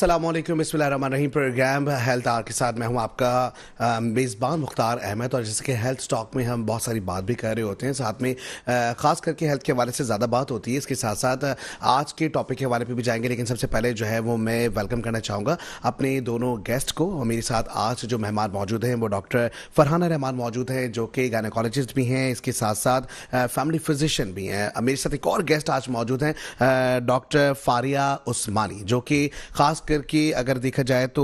अस्सलाम वालेकुम, बिस्मिल्लाहिर्रहमानिर्रहीम। प्रोग्राम हेल्थ आवर के साथ मैं हूं आपका मेज़बान मुख्तार अहमद। और जैसे कि हेल्थ स्टॉक में हम बहुत सारी बात भी कर रहे होते हैं, साथ में ख़ास करके हेल्थ के हवाले से ज़्यादा बात होती है। इसके साथ साथ आज के टॉपिक के हवाले पे भी जाएंगे, लेकिन सबसे पहले जो है वो मैं वेलकम करना चाहूँगा अपने दोनों गेस्ट को। और मेरे साथ आज जो मेहमान मौजूद हैं वो डॉक्टर फरहाना रहमान मौजूद हैं, जो कि गायनेकोलॉजिस्ट भी हैं, इसके साथ साथ फैमिली फिजिशियन भी हैं। मेरे साथ एक और गेस्ट आज मौजूद हैं, डॉक्टर फारिया उस्मानी, जो कि खास करके अगर देखा जाए तो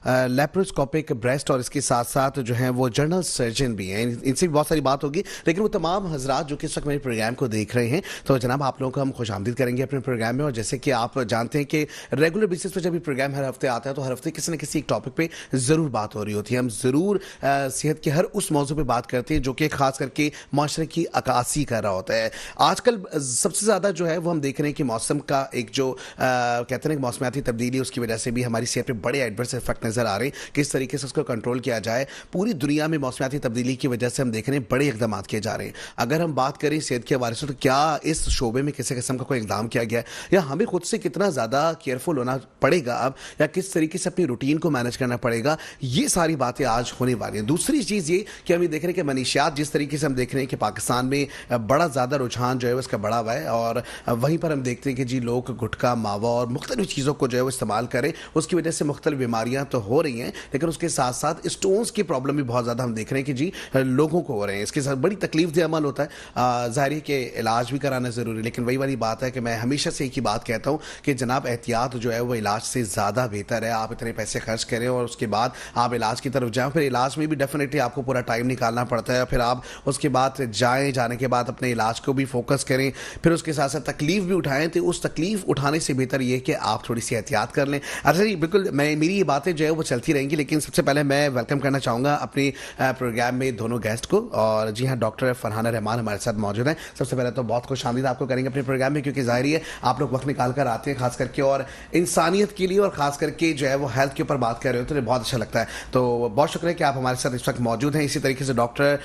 लेप्रोस्कोपिक ब्रेस्ट और इसके साथ साथ जो है वो जनरल सर्जन भी हैं। इनसे भी बहुत सारी बात होगी, लेकिन वो तमाम हजरात जो कि इस वक्त मेरे प्रोग्राम को देख रहे हैं, तो जनाब आप लोगों को हम खुशामदीद करेंगे अपने प्रोग्राम में। और जैसे कि आप जानते हैं कि रेगुलर बेसिस पर जब भी प्रोग्राम हर हफ्ते आता है तो हर हफ्ते किसी न किसी एक टॉपिक पे ज़रूर बात हो रही होती है। हम ज़रूर सेहत के हर उस मौजू पर बात करते हैं जो कि खास करके माशरे की अक्कासी कर रहा होता है। आजकल सबसे ज़्यादा जो है वो हम देख रहे हैं कि मौसम का एक जो कहते हैं कि मौसमियाती तब्दीली, उसकी वजह से भी हमारी सेहत पे बड़े एडवर्स इफेक्ट नज़र आ रहे हैं। किस तरीके से उसको कंट्रोल किया जाए, पूरी दुनिया में मौसमियाती तब्दीली की वजह से हम देख रहे हैं बड़े इकदाम किए जा रहे हैं। अगर हम बात करें सेहत के हवाले से, तो क्या इस शोबे में किसी किस्म का कोई इकदाम किया गया है, या हमें खुद से कितना ज़्यादा केयरफुल होना पड़ेगा अब, या किस तरीके से अपनी रूटीन को मैनेज करना पड़ेगा, ये सारी बातें आज होने वाली हैं। दूसरी चीज़ ये कि हम ये देख रहे हैं कि मनीशियात, जिस तरीके से हम देख रहे हैं कि पाकिस्तान में बड़ा ज़्यादा रुझान जो है उसका बढ़ा हुआ है, और वहीं पर हम देखते हैं कि जी लोग गुटखा, मावा और मुख्तलिफ चीज़ों को जो है वो इस्तेमाल करें, उसकी वजह से मुख्तलिफ बीमारियां तो हो रही हैं, लेकिन उसके साथ साथ स्टोन्स की प्रॉब्लम भी बहुत ज़्यादा हम देख रहे हैं कि जी लोगों को हो रहे हैं। इसके साथ बड़ी तकलीफ दे अमल होता है। ज़ाहिर है कि इलाज भी कराना ज़रूरी है, लेकिन वही वाली बात है कि मैं हमेशा से एक ही बात कहता हूँ कि जनाब एहतियात जो है वो इलाज से ज़्यादा बेहतर है। आप इतने पैसे खर्च करें और उसके बाद आप इलाज की तरफ जाएँ, फिर इलाज में भी डेफिनेटली आपको पूरा टाइम निकालना पड़ता है। फिर आप उसके बाद जाने के बाद अपने इलाज को भी फोकस करें, फिर उसके साथ साथ तकलीफ भी उठाएं, तो उस तकलीफ उठाने से बेहतर ये कि आप थोड़ी सी एहतियात कर लें। अच्छा जी, बिल्कुल मेरी ये बातें जो है वो चलती रहेंगी, लेकिन सबसे पहले मैं वेलकम करना चाहूँगा अपने प्रोग्राम में दोनों गेस्ट को। और जी हाँ, डॉक्टर फरहाना रहमान हमारे साथ मौजूद हैं। सबसे पहले तो बहुत खुश आमदीद आपको करेंगे अपने प्रोग्राम में, क्योंकि ज़ाहिर है आप लोग वक्त निकाल कर आते हैं खास करके, और इंसानियत के लिए और ख़ास करके जो है वो हेल्थ के ऊपर बात कर रहे हो, तो बहुत अच्छा लगता है। तो बहुत शुक्रिया कि आप हमारे साथ इस वक्त मौजूद हैं। इसी तरीके से डॉक्टर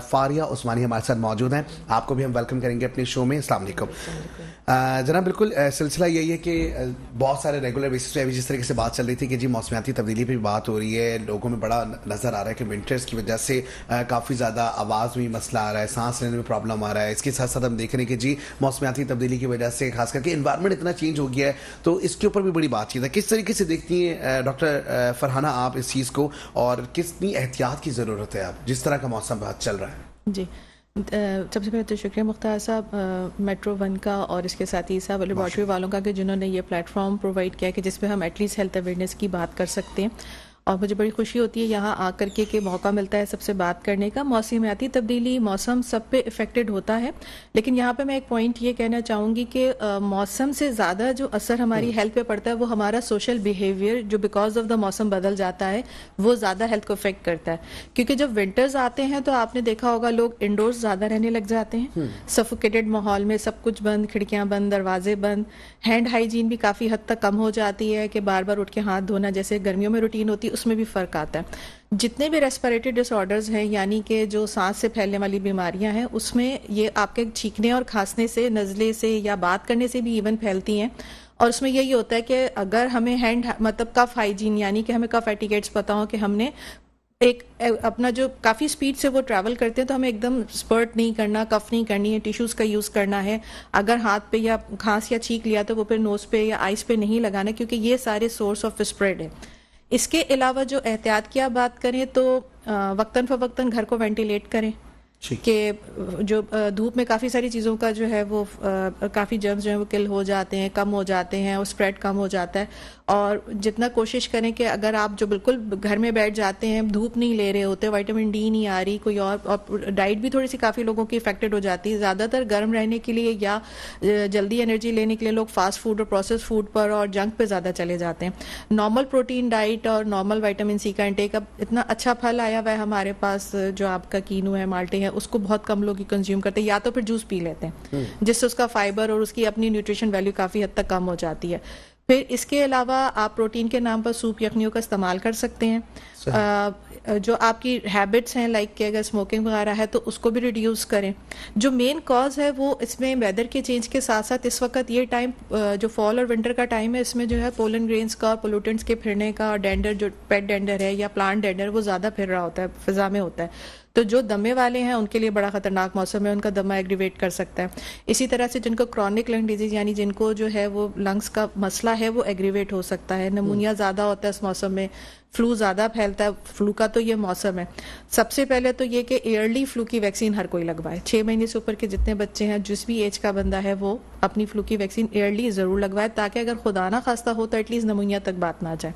फारिया उस्मानी हमारे साथ मौजूद हैं, आपको भी हम वेलकम करेंगे अपने शो में। अस्सलाम वालेकुम जनाब। बिल्कुल सिलसिला यही है कि बहुत सारे रेगुलर बेसिस पे अभी जिस तरीके से बात चल रही थी कि जी मौसमियाती तब्दीली पे भी बात हो रही है, लोगों में बड़ा नज़र आ रहा है कि विंटर्स की वजह से काफ़ी ज़्यादा आवाज़ में मसला आ रहा है, सांस लेने में प्रॉब्लम आ रहा है। इसके साथ साथ हम देख रहे हैं कि जी मौसमियाती तब्दीली की वजह से खास करके इन्वायरमेंट इतना चेंज हो गया है, तो इसके ऊपर भी बड़ी बातचीत है। किस तरीके से देखती हैं डॉक्टर फरहाना आप इस चीज़ को, और कितनी एहतियात की ज़रूरत है अब जिस तरह का मौसम चल रहा है? जी, सबसे पहले तो शुक्रिया मुख्तार साहब, मेट्रो वन का और इसके साथ ही साहब लेबॉर्ट्री वालों का कि जिन्होंने ये प्लेटफॉर्म प्रोवाइड किया कि जिस पे हम एटलीस्ट हेल्थ अवेयरनेस की बात कर सकते हैं। और मुझे बड़ी खुशी होती है यहाँ आकर के मौका मिलता है सबसे बात करने का। मौसमियाती तब्दीली, मौसम सब पे इफ़ेक्टेड होता है, लेकिन यहाँ पे मैं एक पॉइंट ये कहना चाहूँगी कि मौसम से ज़्यादा जो असर हमारी हेल्थ पे पड़ता है वो हमारा सोशल बिहेवियर, जो बिकॉज ऑफ द मौसम बदल जाता है, वो ज़्यादा हेल्थ को इफेक्ट करता है। क्योंकि जब विंटर्स आते हैं तो आपने देखा होगा लोग इंडोर्स ज़्यादा रहने लग जाते हैं, सफोकेटेड माहौल में, सब कुछ बंद, खिड़कियाँ बंद, दरवाजे बंद, हैंड हाइजीन भी काफ़ी हद तक कम हो जाती है कि बार बार उठ के हाथ धोना जैसे गर्मियों में रूटीन होती है, उसमें भी फ़र्क आता है। जितने भी रेस्पिरेटरी डिसऑर्डर्स हैं, यानी कि जो सांस से फैलने वाली बीमारियां हैं, उसमें ये आपके छींकने और खांसने से, नज़ले से या बात करने से भी इवन फैलती हैं। और उसमें यही होता है कि अगर हमें मतलब कफ हाइजीन, यानी कि हमें कफ एटिकेट्स पता हो कि हमने एक अपना जो काफ़ी स्पीड से वो ट्रैवल करते हैं, तो हमें एकदम स्पर्ट नहीं करना, कफ नहीं करनी है, टिश्यूज़ का यूज़ करना है। अगर हाथ पे या खांस या छींक लिया तो वो फिर नोज़ पे या आइस पे नहीं लगाना, क्योंकि ये सारे सोर्स ऑफ स्प्रेड है। इसके अलावा जो एहतियात की आप बात करें तो वक्तन फ़वक्तन घर को वेंटिलेट करें, कि जो धूप में काफ़ी सारी चीज़ों का जो है वो काफ़ी जर्म्स जो है वो किल हो जाते हैं, कम हो जाते हैं, और स्प्रेड कम हो जाता है। और जितना कोशिश करें कि अगर आप जो बिल्कुल घर में बैठ जाते हैं, धूप नहीं ले रहे होते, विटामिन डी नहीं आ रही, कोई और डाइट भी थोड़ी सी काफ़ी लोगों की इफेक्टेड हो जाती है। ज़्यादातर गर्म रहने के लिए या जल्दी एनर्जी लेने के लिए लोग फास्ट फूड और प्रोसेस फूड पर और जंक पे ज़्यादा चले जाते हैं। नॉर्मल प्रोटीन डाइट और नॉर्मल विटामिन सी का इंटेक, अब इतना अच्छा फल आया हुआ है हमारे पास जो आपका कीनू है, माल्टे है, उसको बहुत कम लोग कंज्यूम करते हैं, या तो फिर जूस पी लेते हैं जिससे उसका फाइबर और उसकी अपनी न्यूट्रिशन वैल्यू काफ़ी हद तक कम हो जाती है। फिर इसके अलावा आप प्रोटीन के नाम पर सूप यखनियों का इस्तेमाल कर सकते हैं। जो आपकी हैबिट्स हैं, लाइक कि अगर स्मोकिंग वगैरह है तो उसको भी रिड्यूस करें। जो मेन कॉज है वो इसमें वेदर के चेंज के साथ साथ इस वक्त ये टाइम जो फॉल और विंटर का टाइम है, इसमें जो है पोलन ग्रेन्स का, पोल्यूटेंट्स के फिरने का, डेंडर जो पेट डेंडर है या प्लांट डेंडर वो ज़्यादा फिर रहा होता है, फिजा में होता है। तो जो दमे वाले हैं उनके लिए बड़ा खतरनाक मौसम है, उनका दमा एग्रीवेट कर सकता है। इसी तरह से जिनको क्रॉनिक लंग डिजीज यानी जिनको जो है वो लंग्स का मसला है वो एग्रीवेट हो सकता है। नमूनिया ज़्यादा होता है इस मौसम में, फ्लू ज़्यादा फैलता है, फ्लू का तो ये मौसम है। सबसे पहले तो ये कि ईयरली फ्लू की वैक्सीन हर कोई लगवाए। 6 महीने से ऊपर के जितने बच्चे हैं, जिस भी एज का बंदा है, वो अपनी फ्लू की वैक्सीन ईयरली ज़रूर लगवाए, ताकि अगर खुदा ना खास्ता हो तो एटलीस्ट नमूनिया तक बात ना जाए,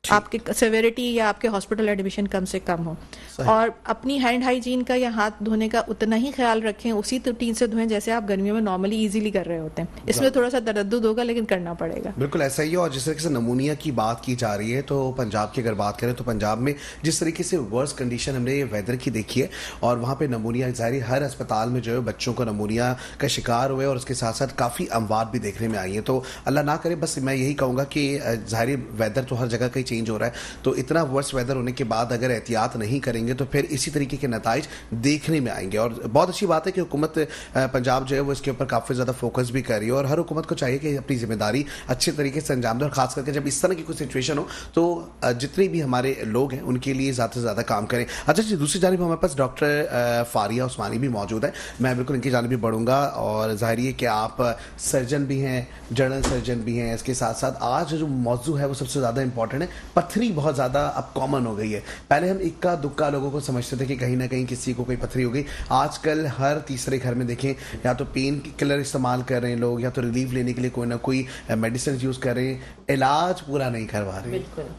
आपकी सेवेरिटी या आपके हॉस्पिटल एडमिशन कम से कम हो। और अपनी हैंड हाइजीन का या हाथ धोने का उतना ही ख्याल रखें, उसी रूटीन से धोएं जैसे आप गर्मियों में नॉर्मली इजीली कर रहे होते हैं। इसमें थोड़ा सा तरद्दुद होगा लेकिन करना पड़ेगा। बिल्कुल ऐसा ही है। और जिस तरीके से नमूनिया की बात की जा रही है, तो पंजाब की अगर बात करें तो पंजाब में जिस तरीके से वर्स कंडीशन हमने ये वेदर की देखी है, और वहाँ पे नमूनिया ज़ाहिर हर अस्पताल में जो है बच्चों को नमूनिया का शिकार हुए, और उसके साथ साथ काफ़ी अमवात भी देखने में आई है। तो अल्लाह ना करे, बस मैं यही कहूँगा कि ज़ाहिर वेदर तो हर जगह का ही चेंज हो रहा है, तो इतना वर्स वेदर होने के बाद अगर एहतियात नहीं करेंगे तो फिर इसी तरीके के नताइज देखने में आएंगे। और बहुत अच्छी बात है कि हुकूमत पंजाब जो है वो इसके ऊपर काफ़ी ज़्यादा फोकस भी कर रही है, और हर हुकूमत को चाहिए कि अपनी जिम्मेदारी अच्छे तरीके से अंजाम दे, और खास करके जब इस तरह की कोई सिचुएशन हो तो जितने भी हमारे लोग हैं उनके लिए ज़्यादा से ज़्यादा काम करें। अच्छा जी, दूसरी जानिब हमारे पास डॉक्टर फारिया उस्मानी भी मौजूद है। मैं बिल्कुल इनकी जानिब भी बढ़ूंगा, और जाहिर है कि आप सर्जन भी हैं, जनरल सर्जन भी हैं। इसके साथ साथ आज जो मौजू है वो सबसे ज़्यादा इंपॉर्टेंट है। पथरी बहुत ज़्यादा अब कॉमन हो गई है। पहले हम इक्का दुक्का लोगों को समझते थे कि कहीं ना कहीं किसी को कोई पथरी हो गई। आजकल हर तीसरे घर में देखें, या तो पेन किलर इस्तेमाल कर रहे हैं लोग, या तो रिलीफ लेने के लिए कोई ना कोई मेडिसिन यूज़ कर रहे हैं, इलाज पूरा नहीं करवा रहे। बिल्कुल।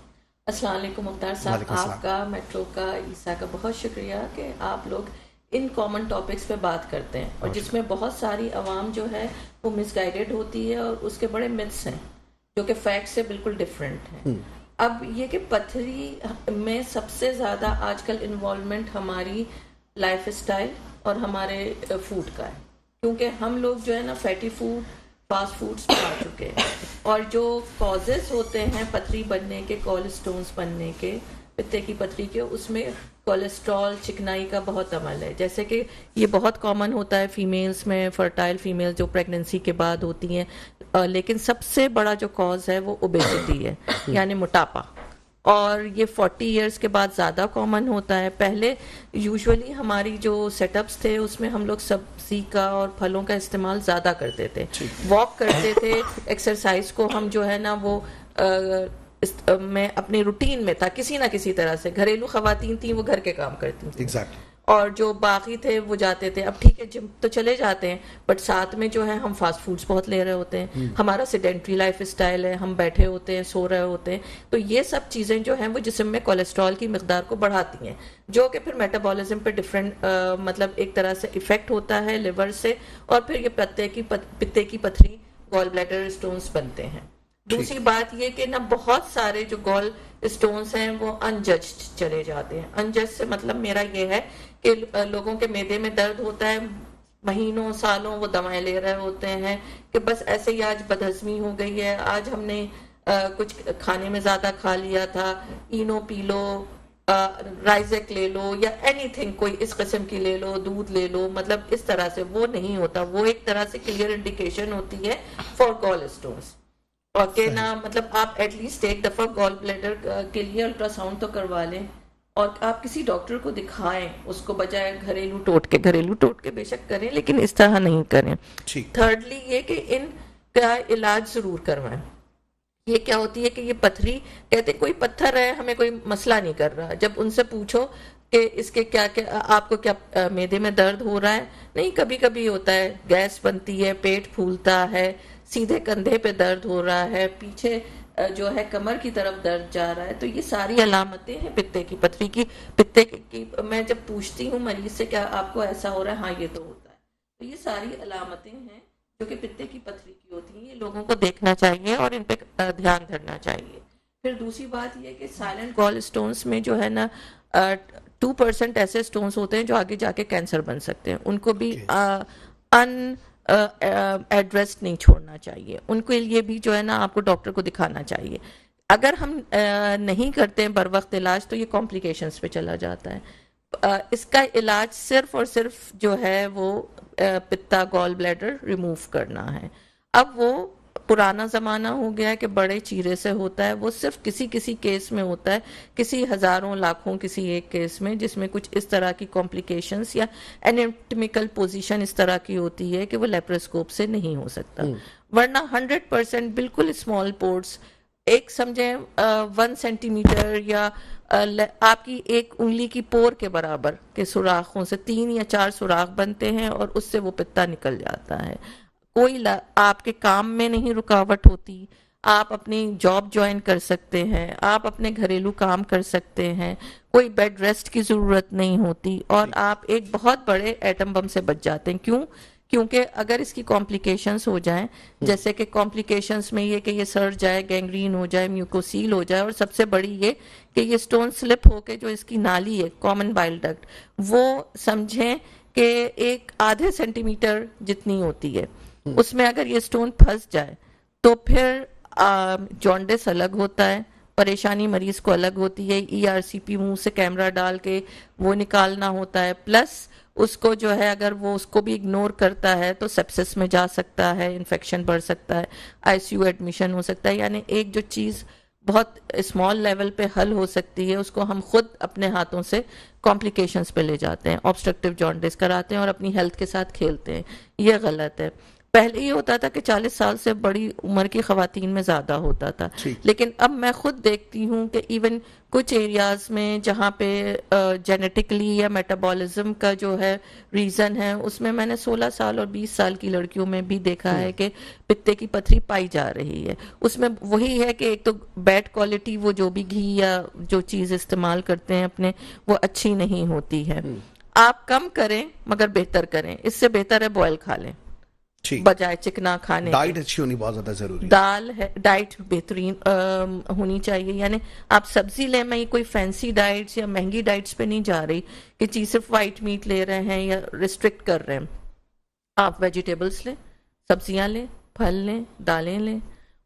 अस्सलाम वालेकुम मुख्तार साहब, आपका, मेट्रो का, ईसा का बहुत शुक्रिया कि आप लोग इन कॉमन टॉपिक्स पे बात करते हैं, और जिसमें बहुत सारी आवाम जो है वो मिसगाइडेड होती है, और उसके बड़े मिथ्स हैं जो कि फैक्ट से बिल्कुल डिफरेंट हैं। अब ये कि पथरी में सबसे ज़्यादा आजकल इन्वॉल्वमेंट हमारी लाइफ स्टाइल और हमारे फूड का है, क्योंकि हम लोग जो है ना फैटी फूड, फास्ट फूड्स में आ चुके हैं, और जो कॉजेस होते हैं पथरी बनने के, कोलेस्ट्रोन्स बनने के, पित्ते की पथरी के, उसमें कोलेस्ट्रॉल, चिकनाई का बहुत अमल है। जैसे कि ये बहुत कॉमन होता है फीमेल्स में, फर्टाइल फीमेल्स जो प्रेगनेंसी के बाद होती हैं, लेकिन सबसे बड़ा जो कॉज है वो ओबेसिटी है, यानी मोटापा, और ये 40 इयर्स के बाद ज़्यादा कॉमन होता है। पहले यूजुअली हमारी जो सेटअप्स थे उसमें हम लोग सब्जी का और फलों का इस्तेमाल ज़्यादा करते थे, वॉक करते थे, एक्सरसाइज को हम जो है ना वो मैं अपनी रूटीन में था, किसी ना किसी तरह से। घरेलू खवातीन थी, वो घर के काम करती थी, Exactly. और जो बाकी थे वो जाते थे। अब ठीक है, जिम तो चले जाते हैं, बट साथ में जो है हम फास्ट फूड्स बहुत ले रहे होते हैं, हमारा सेडेंट्री लाइफ स्टाइल है, हम बैठे होते हैं, सो रहे होते हैं, तो ये सब चीज़ें जो हैं वो जिस्म में कोलेस्ट्रॉल की मिकदार को बढ़ाती हैं, जो कि फिर मेटाबॉलिज्म पे डिफरेंट मतलब एक तरह से इफेक्ट होता है लिवर से, और फिर ये पित्ते की पथरी, गॉल ब्लैडर स्टोन्स बनते हैं। दूसरी बात ये कि ना बहुत सारे जो गॉल स्टोन्स हैं वो अनजज्ड चले जाते हैं। अनजज्ड से मतलब मेरा ये है कि लोगों के मैदे में दर्द होता है, महीनों सालों वो दवाएं ले रहे होते हैं कि बस ऐसे ही आज बदहजमी हो गई है, आज हमने कुछ खाने में ज़्यादा खा लिया था, इनो पी लो, राइजेक ले लो, या एनीथिंग कोई इस किस्म की ले लो, दूध ले लो, मतलब इस तरह से वो नहीं होता। वो एक तरह से क्लियर इंडिकेशन होती है फॉर गॉल स्टोन्स, और के ना मतलब आप एटलीस्ट एक दफ़ा गॉल ब्लैडर के लिए अल्ट्रासाउंड तो करवा लें, और आप किसी डॉक्टर को दिखाएं, उसको बजाय घरेलू टोटके बेशक करें, लेकिन इस तरह नहीं करें। थर्डली ये कि इनका इलाज ज़रूर करवाएं। ये क्या होती है कि ये पथरी, कहते कोई पत्थर है, हमें कोई मसला नहीं कर रहा, जब उनसे पूछो कि इसके क्या क्या आपको क्या मैदे में दर्द हो रहा है, नहीं, कभी कभी होता है, गैस बनती है, पेट फूलता है, सीधे कंधे पे दर्द हो रहा है, पीछे जो है कमर की तरफ दर्द जा रहा है, तो ये सारी अलामतें हैं पित्ते की पथरी की। पित्ते की मैं जब पूछती हूँ मरीज से क्या आपको ऐसा हो रहा है, हाँ ये तो होता है, तो ये सारी अलामतें हैं जो कि पित्ते की पथरी की होती हैं। ये लोगों को देखना चाहिए और इन पे ध्यान धरना चाहिए। फिर दूसरी बात ये कि साइलेंट गॉल स्टोन्स में जो है ना 2% ऐसे स्टोन्स होते हैं जो आगे जाके कैंसर बन सकते हैं, उनको भी एड्रेस नहीं छोड़ना चाहिए, उनके लिए भी जो है ना आपको डॉक्टर को दिखाना चाहिए। अगर हम नहीं करते हैं बर वक्त इलाज तो ये कॉम्प्लिकेशंस पे चला जाता है। इसका इलाज सिर्फ और सिर्फ जो है वो पित्ता गॉल ब्लैडर रिमूव करना है। अब वो पुराना ज़माना हो गया है कि बड़े चीरे से होता है, वो सिर्फ किसी किसी केस में होता है, किसी हज़ारों लाखों किसी एक केस में, जिसमें कुछ इस तरह की कॉम्प्लिकेशंस या एनाटॉमिकल पोजीशन इस तरह की होती है कि वो लेप्रोस्कोप से नहीं हो सकता। वरना 100% बिल्कुल स्मॉल पोर्ट्स, एक समझें 1 सेंटीमीटर या आपकी एक उंगली की पोर के बराबर के सुराखों से 3 या 4 सुराख बनते हैं और उससे वो पित्ता निकल जाता है। कोई आपके काम में नहीं रुकावट होती, आप अपनी जॉब ज्वाइन कर सकते हैं, आप अपने घरेलू काम कर सकते हैं, कोई बेड रेस्ट की ज़रूरत नहीं होती और आप एक बहुत बड़े एटम बम से बच जाते हैं। क्यों? क्योंकि अगर इसकी कॉम्प्लिकेशंस हो जाएं, जैसे कि कॉम्प्लिकेशंस में ये कि ये सड़ जाए, गैंग्रीन हो जाए, म्यूकोसील हो जाए, और सबसे बड़ी ये कि ये स्टोन स्लिप होके जो इसकी नाली है कॉमन बाइल डक्ट, वो समझें कि एक आधे सेंटीमीटर जितनी होती है, उसमें अगर ये स्टोन फंस जाए तो फिर जॉन्डिस अलग होता है, परेशानी मरीज को अलग होती है, ERCP मुंह से कैमरा डाल के वो निकालना होता है, प्लस उसको जो है अगर वो उसको भी इग्नोर करता है तो सेप्सिस में जा सकता है, इन्फेक्शन बढ़ सकता है, ICU एडमिशन हो सकता है। यानी एक जो चीज़ बहुत स्मॉल लेवल पे हल हो सकती है उसको हम खुद अपने हाथों से कॉम्प्लिकेशंस पे ले जाते हैं, ऑब्स्ट्रक्टिव जॉन्डिस कराते हैं और अपनी हेल्थ के साथ खेलते हैं। ये गलत है। पहले ये होता था कि 40 साल से बड़ी उम्र की खवातीन में ज़्यादा होता था, लेकिन अब मैं खुद देखती हूँ कि इवन कुछ एरियाज़ में जहाँ पे जेनेटिकली या मेटाबॉलिज्म का जो है रीज़न है, उसमें मैंने 16 साल और 20 साल की लड़कियों में भी देखा है कि पित्ते की पथरी पाई जा रही है। उसमें वही है कि एक तो बैड क्वालिटी, वो जो भी घी या जो चीज़ इस्तेमाल करते हैं अपने, वो अच्छी नहीं होती है। आप कम करें मगर बेहतर करें, इससे बेहतर है बॉयल खा लें बजाय चिकना खाने। डाइट अच्छी होनी बहुत ज्यादा जरूरी दाल है, डाइट बेहतरीन होनी चाहिए। यानी आप सब्जी लें, मैं ये कोई फैंसी डाइट्स या महंगी डाइट्स पे नहीं जा रही कि चीज सिर्फ वाइट मीट ले रहे हैं या रिस्ट्रिक्ट कर रहे हैं। आप वेजिटेबल्स लें, सब्जियां लें, फल लें, दालें लें,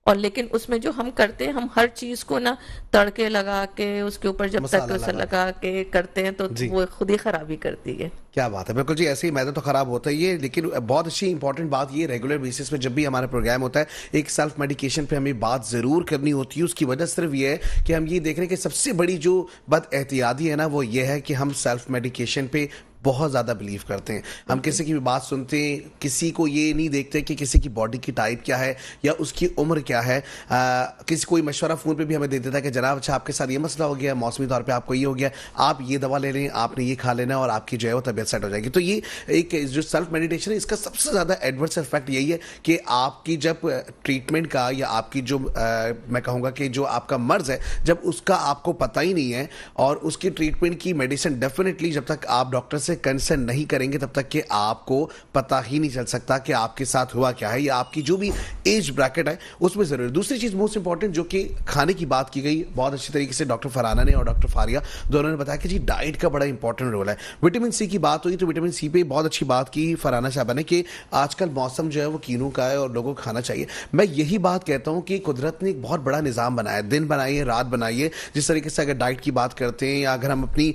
और लेकिन उसमें जो हम करते हैं, हम हर चीज को ना तड़के लगा के उसके ऊपर जब तक लगा के करते हैं तो वो खुद ही खराबी करती है। क्या बात है, बिल्कुल जी, ऐसे ही मैदा तो खराब होता ही है। लेकिन बहुत अच्छी इंपॉर्टेंट बात ये, रेगुलर बेसिस पे जब भी हमारा प्रोग्राम होता है एक सेल्फ मेडिकेशन पे हमें बात जरूर करनी होती है। उसकी वजह सिर्फ ये है कि हम ये देख रहे हैं कि सबसे बड़ी जो बद एहतियाती है ना, वो ये है कि हम सेल्फ मेडिकेशन पे बहुत ज़्यादा बिलीव करते हैं। हम किसी की भी बात सुनते हैं, किसी को ये नहीं देखते कि किसी की बॉडी की टाइप क्या है या उसकी उम्र क्या है। किसी कोई मशवरा फ़ोन पे भी हमें दे देता है कि जनाब अच्छा आपके साथ ये मसला हो गया, मौसमी तौर पे आपको ये हो गया, आप ये दवा ले लें, आपने ये खा लेना और आपकी जो है वो तबीयत सेट हो जाएगी। तो ये एक जो सेल्फ मेडिटेशन है, इसका सबसे ज़्यादा एडवर्स इफेक्ट यही है कि आपकी जब ट्रीटमेंट का या आपकी जो मैं कहूँगा कि जो आपका मर्ज़ है, जब उसका आपको पता ही नहीं है और उसकी ट्रीटमेंट की मेडिसिन डेफिनेटली जब तक आप डॉक्टर से कंसर्न नहीं करेंगे तब तक कि आपको पता ही नहीं चल सकता कि आपके साथ हुआ क्या है या आपकी जो भी एज ब्रैकेट है उसमें जरूर। दूसरी चीज मोस्ट इंपॉर्टेंट जो कि खाने की बात की गई बहुत अच्छी तरीके से, डॉक्टर फरहाना ने और डॉक्टर फारिया दोनों ने बताया कि जी डाइट का बड़ा इंपॉर्टेंट रोल है। विटामिन सी की बात हुई तो विटामिन सी पे बहुत अच्छी बात की फरहाना साहबा ने कि आजकल मौसम जो है वो कीनों का है और लोगों को खाना चाहिए। मैं यही बात कहता हूं कि कुदरत ने एक बहुत बड़ा निजाम बनाया, दिन बनाइए, रात बनाइए। जिस तरीके से अगर डाइट की बात करते हैं या अगर हम अपनी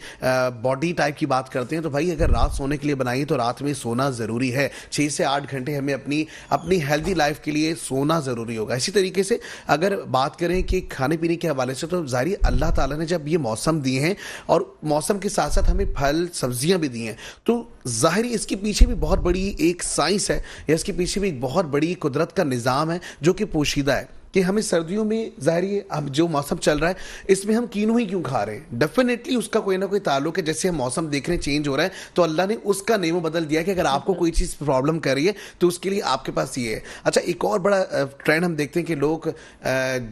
बॉडी टाइप की बात करते हैं तो भाई अगर रात सोने के लिए बनाई तो रात में सोना जरूरी है। 6 से 8 घंटे हमें अपनी हेल्दी लाइफ के लिए सोना जरूरी होगा। इसी तरीके से अगर बात करें कि खाने पीने के हवाले से तो जाहिर अल्लाह ताला ने जब ये मौसम दिए हैं और मौसम के साथ साथ हमें फल सब्जियां भी दी हैं तो जाहिर इसके पीछे भी बहुत बड़ी एक साइंस है या इसके पीछे भी एक बहुत बड़ी कुदरत का निज़ाम है जो कि पोशीदा है कि हमें सर्दियों में जाहिर अब जो मौसम चल रहा है इसमें हम कीनू ही क्यों खा रहे हैं। डेफिनेटली उसका कोई ना कोई ताल्लुक है। जैसे हम मौसम देख रहे हैं चेंज हो रहा है तो अल्लाह ने उसका नेमो बदल दिया कि अगर आपको कोई चीज़ प्रॉब्लम कर रही है तो उसके लिए आपके पास ये है। अच्छा, एक और बड़ा ट्रेंड हम देखते हैं कि लोग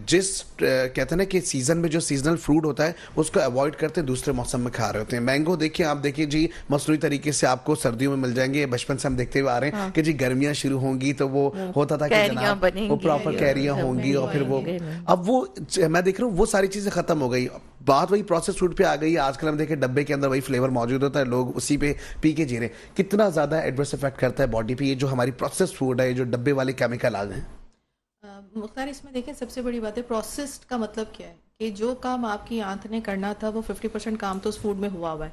जिस कहते हैं ना कि सीजन में जो सीजनल फ्रूट होता है उसको अवॉइड करते हैं, दूसरे मौसम में खा रहे होते हैं। मैंगो देखिए, आप देखिए जी मसनूई तरीके से आपको सर्दियों में मिल जाएंगे। बचपन से हम देखते हुए आ रहे हैं कि जी गर्मियां शुरू होंगी तो वो होता था कि जनाब वो प्रॉपर कैरियां होंगी होगी और फिर वो नहीं। अब वो मैं देख रहा हूँ वो सारी चीजें खत्म हो गई, बात वही प्रोसेस फूड पे आ गई है। आजकल हम देखें डब्बे के अंदर वही फ्लेवर मौजूद होता है, लोग उसी पे पी के जी रहे हैं। कितना ज्यादा एडवर्स इफेक्ट करता है बॉडी पे ये जो हमारी प्रोसेस फूड है, ये जो डब्बे वाले केमिकल आ गए हैं। मुख्तार, इसमें देखें सबसे बड़ी बात है प्रोसेस्ड का मतलब क्या है कि जो काम आपकी आंत ने करना था वो 50% काम तो उस फूड में हुआ हुआ है।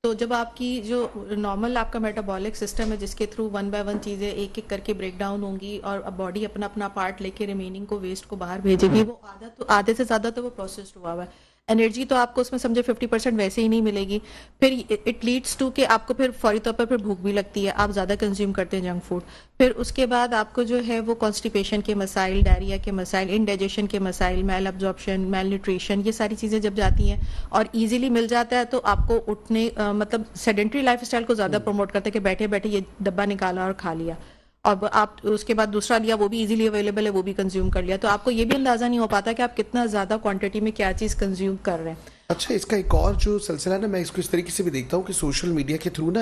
तो जब आपकी जो नॉर्मल आपका मेटाबॉलिक सिस्टम है जिसके थ्रू वन बाय वन चीज़ें एक एक करके ब्रेक डाउन होंगी और अब बॉडी अपना अपना पार्ट लेके रिमेनिंग को वेस्ट को बाहर भेजेगी, वो आधे से ज़्यादा तो वो प्रोसेस्ड हुआ हुआ है। एनर्जी तो आपको उसमें समझे 50% वैसे ही नहीं मिलेगी। फिर इट लीड्स टू कि आपको फिर फौरी तौर पर फिर भूख भी लगती है, आप ज़्यादा कंज्यूम करते हैं जंक फूड। फिर उसके बाद आपको जो है वो कॉन्स्टिपेशन के मसाइल, डायरिया के मसाइल, इनडाइजेशन के मसाइल, मेल अब्जॉर्प्शन, मेल न्यूट्रिशन, ये सारी चीज़ें जब जाती हैं और ईजिली मिल जाता है तो आपको उठने मतलब सेडेंट्री लाइफ स्टाइल को ज़्यादा प्रमोट करते हैं कि बैठे बैठे ये डब्बा निकाला और खा लिया, और आप उसके बाद दूसरा लिया वो भी इजीली अवेलेबल है वो भी कंज्यूम कर लिया, तो आपको ये भी अंदाजा नहीं हो पाता कि आप कितना ज्यादा क्वांटिटी में क्या चीज कंज्यूम कर रहे हैं। अच्छा, इसका एक और जो सिलसिला है ना, मैं इसको इस तरीके से भी देखता हूँ कि सोशल मीडिया के थ्रू ना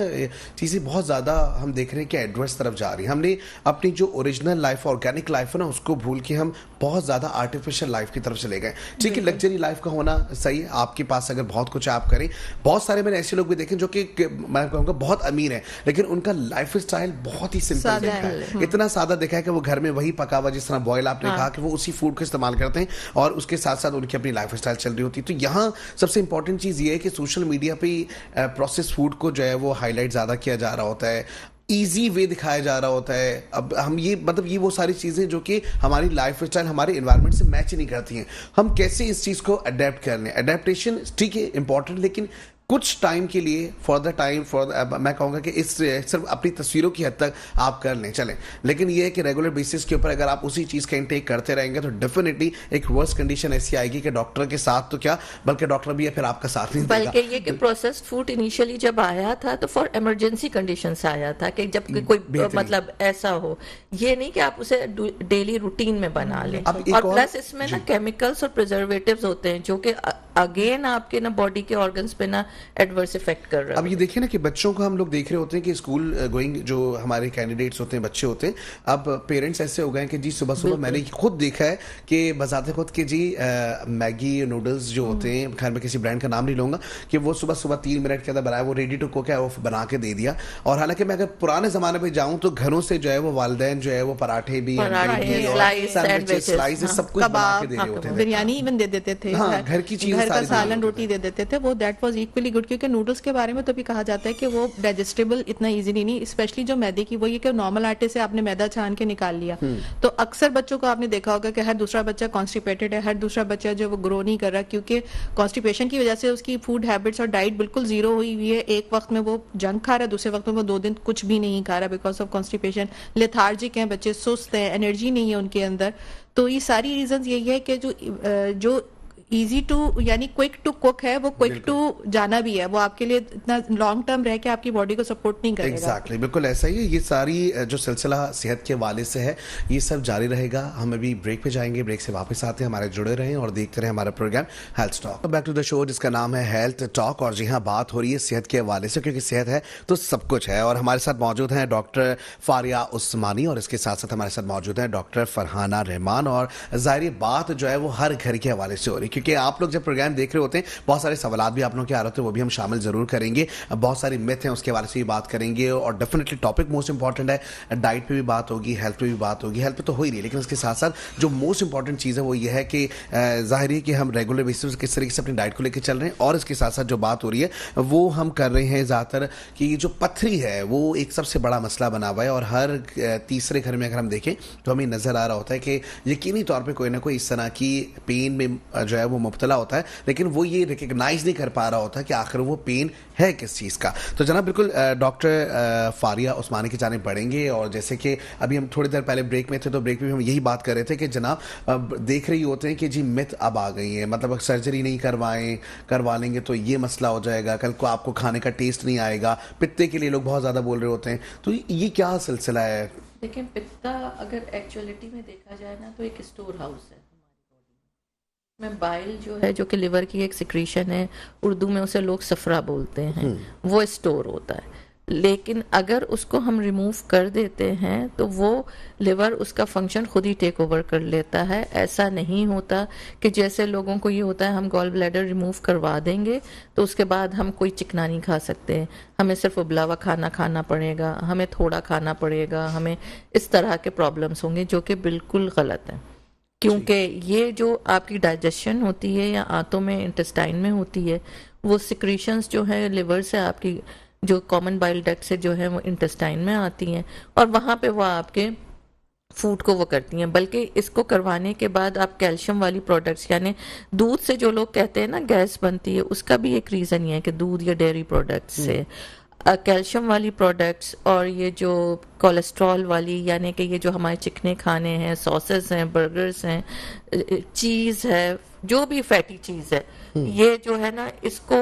चीज़ें बहुत ज़्यादा हम देख रहे हैं कि एडवर्स तरफ जा रही है। हमने अपनी जो ओरिजिनल लाइफ, ऑर्गेनिक लाइफ है ना, उसको भूल के हम बहुत ज़्यादा आर्टिफिशियल लाइफ की तरफ चले गए। ठीक है, लग्जरी लाइफ का होना सही है, आपके पास अगर बहुत कुछ आप करें। बहुत सारे मैंने ऐसे लोग भी देखे जो कि मैं कहूँगा बहुत अमीर है लेकिन उनका लाइफ स्टाइल बहुत ही सिंपल देखा है, इतना सादा देखा है कि वो घर में वही पका हुआ, जिस तरह बॉयल आपने कहा कि वो उसी फूड को इस्तेमाल करते हैं और उसके साथ साथ उनकी अपनी लाइफ स्टाइल चल रही होती है। तो यहाँ सबसे इंपॉर्टेंट चीज़ ये है कि सोशल मीडिया पे प्रोसेस फूड को जो है वो हाईलाइट ज़्यादा किया जा रहा होता है, ईजी वे दिखाया जा रहा होता है। अब हम ये मतलब ये वो सारी चीज़ें जो कि हमारी लाइफ स्टाइल, हमारे इन्वायरमेंट से मैच नहीं करती हैं। हम कैसे इस चीज़ को अडेप्ट कर लें। अडेप्टेशन ठीक है इंपॉर्टेंट, लेकिन कुछ टाइम के लिए मैं कहूँगा कि इस सिर्फ अपनी तस्वीरों की हद तक आप कर लें, चलें, लेकिन ये है कि रेगुलर बेसिस के ऊपर अगर आप उसी चीज़ का इंटेक करते रहेंगे तो डेफिनेटली एक वर्स्ट कंडीशन ऐसी आएगी कि डॉक्टर के साथ तो क्या, बल्कि डॉक्टर भी है फिर आपका साथ नहीं देगा। बल्कि ये कि प्रोसेस्ड फूड इनिशियली जब आया था तो फॉर इमरजेंसी कंडीशन से आया था कि जब कोई मतलब ऐसा हो, ये नहीं कि आप उसे डेली रूटीन में बना लें। और प्लस इसमें ना केमिकल्स और प्रिजर्वेटिव्स होते हैं जो कि अगेन आपके ना बॉडी के ऑर्गन्स पे ना एडवर्स इफेक्ट कर रहा है। अब ये देखिए ना कि बच्चों को हम लोग देख रहे होते हैं कि स्कूल गोइंग जो हमारे कैंडिडेट्स होते हैं, बच्चे होते हैं, अब पेरेंट्स ऐसे हो गए हैं कि जी सुबह सुबह मैंने खुद देखा है कि बजाते खुद कि जी मैगी नूडल्स जो होते हैं, खैर मैं किसी ब्रांड का नाम नहीं लूँगा, कि वो सुबह सुबह 3 मिनट के अंदर बनाया, वो रेडी टू कुक है, वो बना के दे दिया। और हालांकि मैं अगर पुराने ज़माने पर जाऊँ तो घरों से जो है वो वालदैन जो है वो पराठे भी, स्लाइस सब कुछ बना के दे रहे होते हैं, बिरयानी इवन दे देते थे, घर की चीज़, घर का सालन रोटी दे देते थे, वो दैट वाज इक्वली गुड। क्योंकि नूडल्स के बारे में तो भी कहा जाता है कि वो डाइजेस्टेबल इतना इजीली नहीं, स्पेशली जो मैदे की, वो ये कि नॉर्मल आटे से आपने मैदा छान के निकाल लिया तो अक्सर बच्चों को आपने देखा होगा कि हर दूसरा बच्चा कॉन्स्टिपेटेड है, हर दूसरा बच्चा जो वो ग्रो नहीं कर रहा क्योंकि कॉन्स्टिपेशन की वजह से उसकी फूड हैबिट्स और डाइट बिल्कुल जीरो हुई हुई है। एक वक्त में वो जंक खा रहा है, दूसरे वक्त में वो 2 दिन कुछ भी नहीं खा रहा बिकॉज ऑफ कॉन्स्टिपेशन। लेथार्जिक हैं बच्चे, सुस्त हैं, एनर्जी नहीं है उनके अंदर। तो ये सारी रीजंस यही है कि जो इजी टू यानी क्विक टू कुक है, वो क्विक टू जाना भी है, वो आपके लिए इतना लॉन्ग टर्म रह के आपकी बॉडी को सपोर्ट नहीं करेगा। एग्जैक्टली, बिल्कुल ऐसा ही है। ये सारी जो सिलसिला सेहत के हवाले से है ये सब जारी रहेगा। हम अभी ब्रेक पे जाएंगे, ब्रेक से वापस आते हैं, हमारे जुड़े रहें और देखते रहें हमारा program health talk. Back to the show जिसका नाम है हेल्थ टॉक। और जी हाँ, बात हो रही है सेहत के हवाले से, क्योंकि सेहत है तो सब कुछ है। और हमारे साथ मौजूद हैं डॉक्टर फारिया उस्मानी और इसके साथ साथ हमारे साथ मौजूद हैं डॉक्टर फरहाना रहमान। और जाहिर बात जो है वो हर घर के हवाले से हो रही है, क्योंकि आप लोग जब प्रोग्राम देख रहे होते हैं बहुत सारे सवाल भी आप लोगों के आ रहे होते हैं, वो भी हम शामिल जरूर करेंगे। बहुत सारी मिथ हैं उसके बारे से भी बात करेंगे और डेफिनेटली टॉपिक मोस्ट इंपॉर्टेंट है, डाइट पे भी बात होगी, हेल्थ पे भी बात होगी। हेल्थ पे तो हो ही रही है, लेकिन उसके साथ साथ जो मोस्ट इंपॉर्टेंट चीज़ है वो ये है कि जाहिर है कि हम रेगुलर बेसिस किस तरीके से अपनी डाइट को लेकर चल रहे हैं। और इसके साथ साथ जो बात हो रही है वो हम कर रहे हैं ज़्यादातर कि जो पथरी है वो एक सबसे बड़ा मसला बना हुआ है। और हर तीसरे घर में अगर हम देखें तो हमें नज़र आ रहा होता है कि यकीनी तौर पर कोई ना कोई इस तरह की पेन में जो है वो मुब्तला होता है, लेकिन वो ये रिकग्नाइज नहीं कर पा रहा होता कि आखिर वो पेन है किस चीज़ का। तो जनाब बिल्कुल डॉक्टर फारिया उस्मानी की जानिब बढ़ेंगे। और जैसे कि अभी हम थोड़ी देर पहले ब्रेक में थे तो ब्रेक में हम यही बात कर रहे थे कि जनाब देख रही होते हैं कि जी मिथ अब आ गई है, मतलब सर्जरी नहीं करवा लेंगे तो ये मसला हो जाएगा, कल को आपको खाने का टेस्ट नहीं आएगा। पित्ते के लिए लोग बहुत ज़्यादा बोल रहे होते हैं, तो ये क्या सिलसिला है? लेकिन पित्ता अगर एक्चुअलिटी में देखा जाए ना तो एक स्टोर हाउस है में। बाइल जो है जो कि लिवर की एक सिक्रीशन है, उर्दू में उसे लोग सफरा बोलते हैं, वो स्टोर होता है। लेकिन अगर उसको हम रिमूव कर देते हैं तो वो लिवर उसका फंक्शन खुद ही टेक ओवर कर लेता है। ऐसा नहीं होता कि जैसे लोगों को ये होता है हम गॉल ब्लैडर रिमूव करवा देंगे तो उसके बाद हम कोई चिकना नहीं खा सकते, हमें सिर्फ उबला हुआ खाना खाना पड़ेगा, हमें थोड़ा खाना पड़ेगा, हमें इस तरह के प्रॉब्लम्स होंगे, जो कि बिल्कुल गलत है। क्योंकि ये जो आपकी डाइजेशन होती है या आंतों में इंटेस्टाइन में होती है, वो सिक्रीशंस जो है लिवर से आपकी जो कॉमन बाइल डक्ट से जो है वो इंटेस्टाइन में आती हैं और वहाँ पे वो आपके फूड को वो करती हैं। बल्कि इसको करवाने के बाद आप कैल्शियम वाली प्रोडक्ट्स, यानी दूध से जो लोग कहते हैं ना गैस बनती है, उसका भी एक रीज़न ये है कि दूध या डेयरी प्रोडक्ट्स से कैल्शियम वाली प्रोडक्ट्स और ये जो कोलेस्ट्रॉल वाली, यानी कि ये जो हमारे चिकने खाने हैं, सॉसेस हैं, बर्गर्स हैं, चीज़ है, जो भी फैटी चीज़ है, ये जो है ना इसको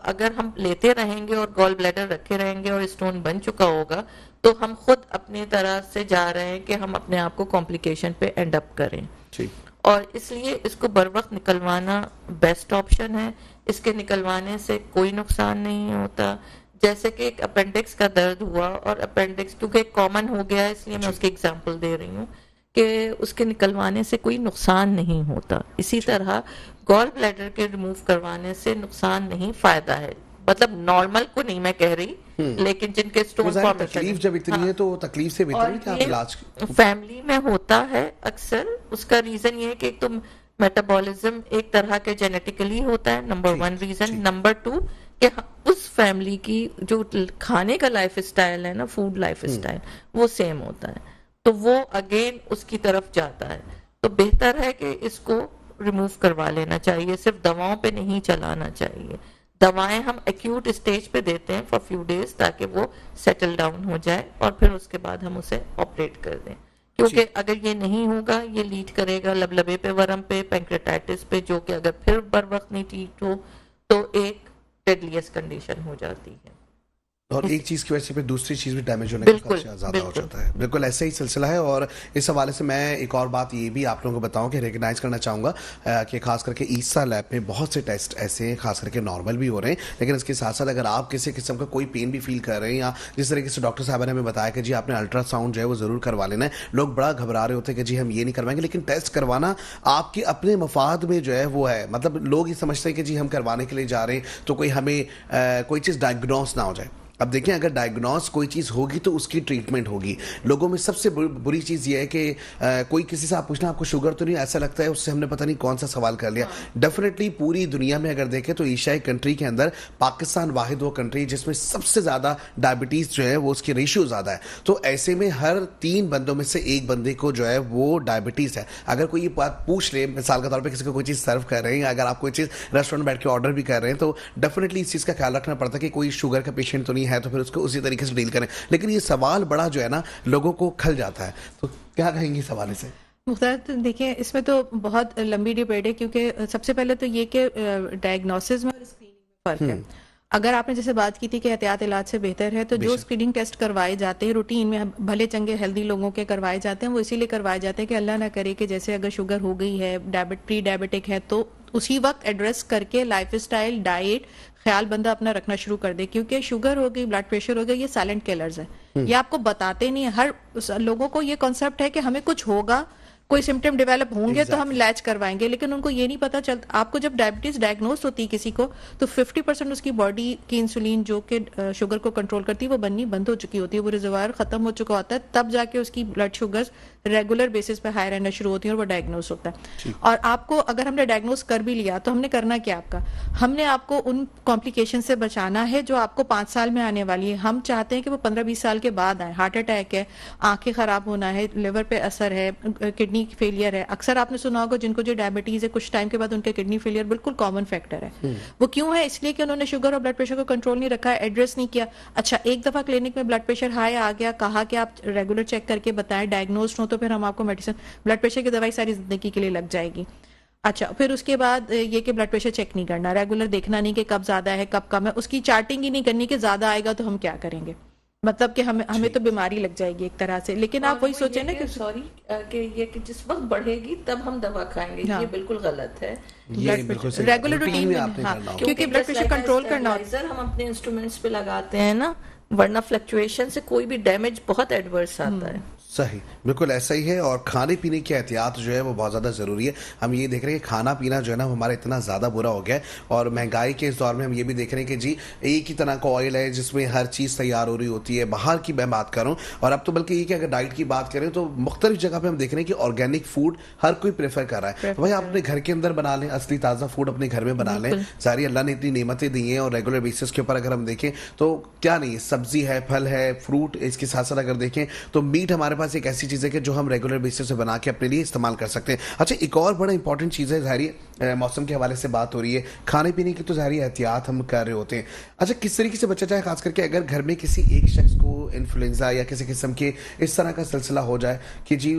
अगर हम लेते रहेंगे और गॉल ब्लैडर रखे रहेंगे और स्टोन बन चुका होगा तो हम खुद अपनी तरह से जा रहे हैं कि हम अपने आप को कॉम्प्लिकेशन पे एंड अप करें। और इसलिए इसको बर वक्त निकलवाना बेस्ट ऑप्शन है। इसके निकलवाने से कोई नुकसान नहीं होता। जैसे कि एक अपेंडिक्स का दर्द हुआ, और अपेंडिक्स क्योंकि कॉमन हो गया है इसलिए मैं उसकी एग्जांपल दे रही हूँ कि उसके निकलवाने से कोई नुकसान नहीं होता। इसी तरह गॉल ब्लैडर के रिमूव करवाने से नुकसान नहीं, फायदा है। मतलब नॉर्मल को नहीं मैं कह रही, लेकिन जिनके स्टोन फॉर्मेशन, तकलीफ जब इतनी है तो तकलीफ से बेहतर है कि आप इलाज फैमिली में होता है अक्सर। उसका रीजन ये है कि एक तो मेटाबॉलिज्म एक तरह के जेनेटिकली होता है, नंबर 1 रीजन। नंबर 2 कि उस फैमिली की जो खाने का लाइफ स्टाइल है ना, फूड लाइफ स्टाइल, वो सेम होता है, तो वो अगेन उसकी तरफ जाता है। तो बेहतर है कि इसको रिमूव करवा लेना चाहिए, सिर्फ दवाओं पे नहीं चलाना चाहिए। दवाएं हम एक्यूट स्टेज पे देते हैं फॉर फ्यू डेज ताकि वो सेटल डाउन हो जाए और फिर उसके बाद हम उसे ऑपरेट कर दें। क्योंकि अगर ये नहीं होगा ये लीड करेगा लबलबे पे वर्म पे, पैंक्रेटाइटिस पे, जो कि अगर फिर बर वक्त नहीं ठीक हो तो एक डेडलीस्ट कंडीशन हो जाती है। और एक चीज की वजह से फिर दूसरी चीज भी डैमेज होने का खतरा ज्यादा हो जाता है। बिल्कुल ऐसा ही सिलसिला है। और इस हवाले से मैं एक और बात ये भी आप लोगों को बताऊं कि रिकग्नाइज करना चाहूंगा कि खास करके ईसा लैब में बहुत से टेस्ट ऐसे हैं, खास करके नॉर्मल भी हो रहे हैं, लेकिन इसके साथ साथ अगर आप किसी किस्म का कोई पेन भी फील कर रहे हैं या जिस तरीके से डॉक्टर साहब ने हमें बताया कि जी आपने अल्ट्रासाउंड जो है वो जरूर करवा लेना है, लोग बड़ा घबरा रहे होते हैं कि जी हम ये नहीं करवाएंगे, लेकिन टेस्ट करवाना आपके अपने मफाद में जो है वो है। मतलब लोग ये समझते हैं कि जी हम करवाने के लिए जा रहे हैं तो कोई हमें कोई चीज़ डायग्नोस ना हो जाए। अब देखिए अगर डायग्नोस कोई चीज़ होगी तो उसकी ट्रीटमेंट होगी। लोगों में सबसे बुरी चीज़ ये है कि कोई किसी से आप पूछना आपको शुगर तो नहीं, ऐसा लगता है उससे हमने पता नहीं कौन सा सवाल कर लिया। डेफिनेटली पूरी दुनिया में अगर देखें तो एशियाई कंट्री के अंदर पाकिस्तान वाहिद वो कंट्री जिसमें सबसे ज़्यादा डायबिटीज़ जो है वो उसकी रेशियो ज़्यादा है। तो ऐसे में हर 3 बंदों में से एक बंदे को जो है वो डायबिटीज़ है। अगर कोई ये बात पूछ ले, मिसाल के तौर पर किसी को कोई चीज़ सर्व कर रहे हैं, अगर आप कोई चीज़ रेस्टोरेंट बैठ के ऑर्डर भी कर रहे हैं तो डेफिनेटली इस चीज़ का ख्याल रखना पड़ता है कि कोई शुगर का पेशेंट तो नहीं है, तो फिर उसको उसी तरीके से डील करें। लेकिन ये सवाल बड़ा जो है ना लोगों को खल जाता है, तो क्या कहेंगे इस हवाले से? मुख्तार, तो देखिए इसमें तो बहुत लंबी डिबेट है, क्योंकि सबसे पहले तो ये कि डायग्नोसिस में और स्क्रीनिंग में फर्क है। अगर आपने जैसे बात की थी कि एहतियात इलाज से बेहतर है, तो जो स्क्रीनिंग टेस्ट करवाए जाते हैं रूटीन में, भले चंगे हेल्दी लोगों के करवाए जाते हैं, वो इसीलिए करवाए जाते हैं कि अल्लाह ना करे कि जैसे अगर शुगर हो गई है, प्री डायबिटिक है, तो उसी वक्त एड्रेस करके लाइफस्टाइल, डाइट, ख्याल बंदा अपना रखना शुरू कर दे। क्योंकि शुगर हो गई, ब्लड प्रेशर हो गया, ये साइलेंट किलर्स है, ये आपको बताते नहीं है। हर लोगों को ये कॉन्सेप्ट है कि हमें कुछ होगा, कोई सिम्टम डेवलप होंगे तो हम इलाज करवाएंगे, लेकिन उनको ये नहीं पता चलता। आपको जब डायबिटीज डायग्नोस होती है किसी को, तो 50% उसकी बॉडी की इंसुलिन जो कि शुगर को कंट्रोल करती है वो बननी बंद हो चुकी होती है, वो रिजर्वायर खत्म हो चुका होता है, तब जाके उसकी ब्लड शुगर रेगुलर बेसिस पे हाई रहना शुरू होती है और वो डायग्नोस होता है। और आपको अगर हमने डायग्नोस कर भी लिया तो हमने करना क्या, आपका हमने आपको उन कॉम्प्लिकेशन से बचाना है जो आपको 5 साल में आने वाली है। हम चाहते हैं कि वो 15-20 साल के बाद आए। हार्ट अटैक है, आंखें खराब होना है, लिवर पे असर है, किडनी फेलियर है। अक्सर आपने सुना होगा जिनको जो डायबिटीज है कुछ टाइम के बाद उनके किडनी फेलियर बिल्कुल कॉमन फैक्टर है। वो क्यों है? इसलिए कि उन्होंने शुगर और ब्लड प्रेशर को कंट्रोल नहीं रखा है, एड्रेस नहीं किया। अच्छा, एक दफा क्लिनिक में ब्लड प्रेशर हाई आ गया, कहा कि आप रेगुलर चेक करके बताएं, डायग्नोस्ड हो तो फिर हम आपको मेडिसिन, ब्लड प्रेशर की दवाई सारी जिंदगी के लिए लग जाएगी। अच्छा, फिर उसके बाद ये कि ब्लड प्रेशर चेक नहीं करना, रेगुलर देखना नहीं कि कब ज्यादा है कब कम है, उसकी चार्टिंग ही नहीं करनी कि ज्यादा आएगा तो हम क्या करेंगे, मतलब कि हमें तो बीमारी लग जाएगी एक तरह से। लेकिन आप वही सोचे ना कि सॉरी कि ये कि जिस वक्त बढ़ेगी तब हम दवा खाएंगे, ये बिल्कुल गलत है। रेगुलर रूटीन में, हाँ, क्योंकि ब्लड प्रेशर कंट्रोल करना, हम अपने इंस्ट्रूमेंट्स पे लगाते हैं ना, वरना फ्लक्चुएशन से कोई भी डैमेज बहुत एडवर्स आता है। सही, बिल्कुल ऐसा ही है। और खाने पीने की एहतियात जो है वो बहुत ज़्यादा ज़रूरी है। हम ये देख रहे हैं कि खाना पीना जो है ना हमारा इतना ज़्यादा बुरा हो गया है, और महंगाई के इस दौर में हम ये भी देख रहे हैं कि जी एक ही तरह का ऑयल है जिसमें हर चीज़ तैयार हो रही होती है, बाहर की मैं बात कर रहा हूँ। और अब तो बल्कि ये कि अगर डाइट की बात करें तो मुख्तलिफ जगह पे हम देख रहे हैं कि ऑर्गेनिक फूड हर कोई प्रेफर कर रहा है। तो भाई आप अपने घर के अंदर बना लें, असली ताज़ा फूड अपने घर में बना लें। सारी अल्लाह ने इतनी नेमतें दी हैं, और रेगुलर बेसिस के ऊपर अगर हम देखें तो क्या नहीं है, सब्जी है, फल है, फ्रूट, इसके साथ साथ अगर देखें तो मीट हमारे पास एक ऐसी चीज़ है कि जो हम रेगुलर बेसिस से बना के अपने लिए इस्तेमाल कर सकते हैं। अच्छा, एक और बड़ा इंपॉर्टेंट चीज़ है, ज़ाहिर मौसम के हवाले से बात हो रही है, खाने पीने की तो ज़ाहिर एहतियात हम कर रहे होते हैं। अच्छा, किस तरीके से बचा जाए, खास करके अगर घर में किसी एक शख्स को इन्फ्लुएंजा या किसी किस्म के इस तरह का सिलसिला हो जाए कि जी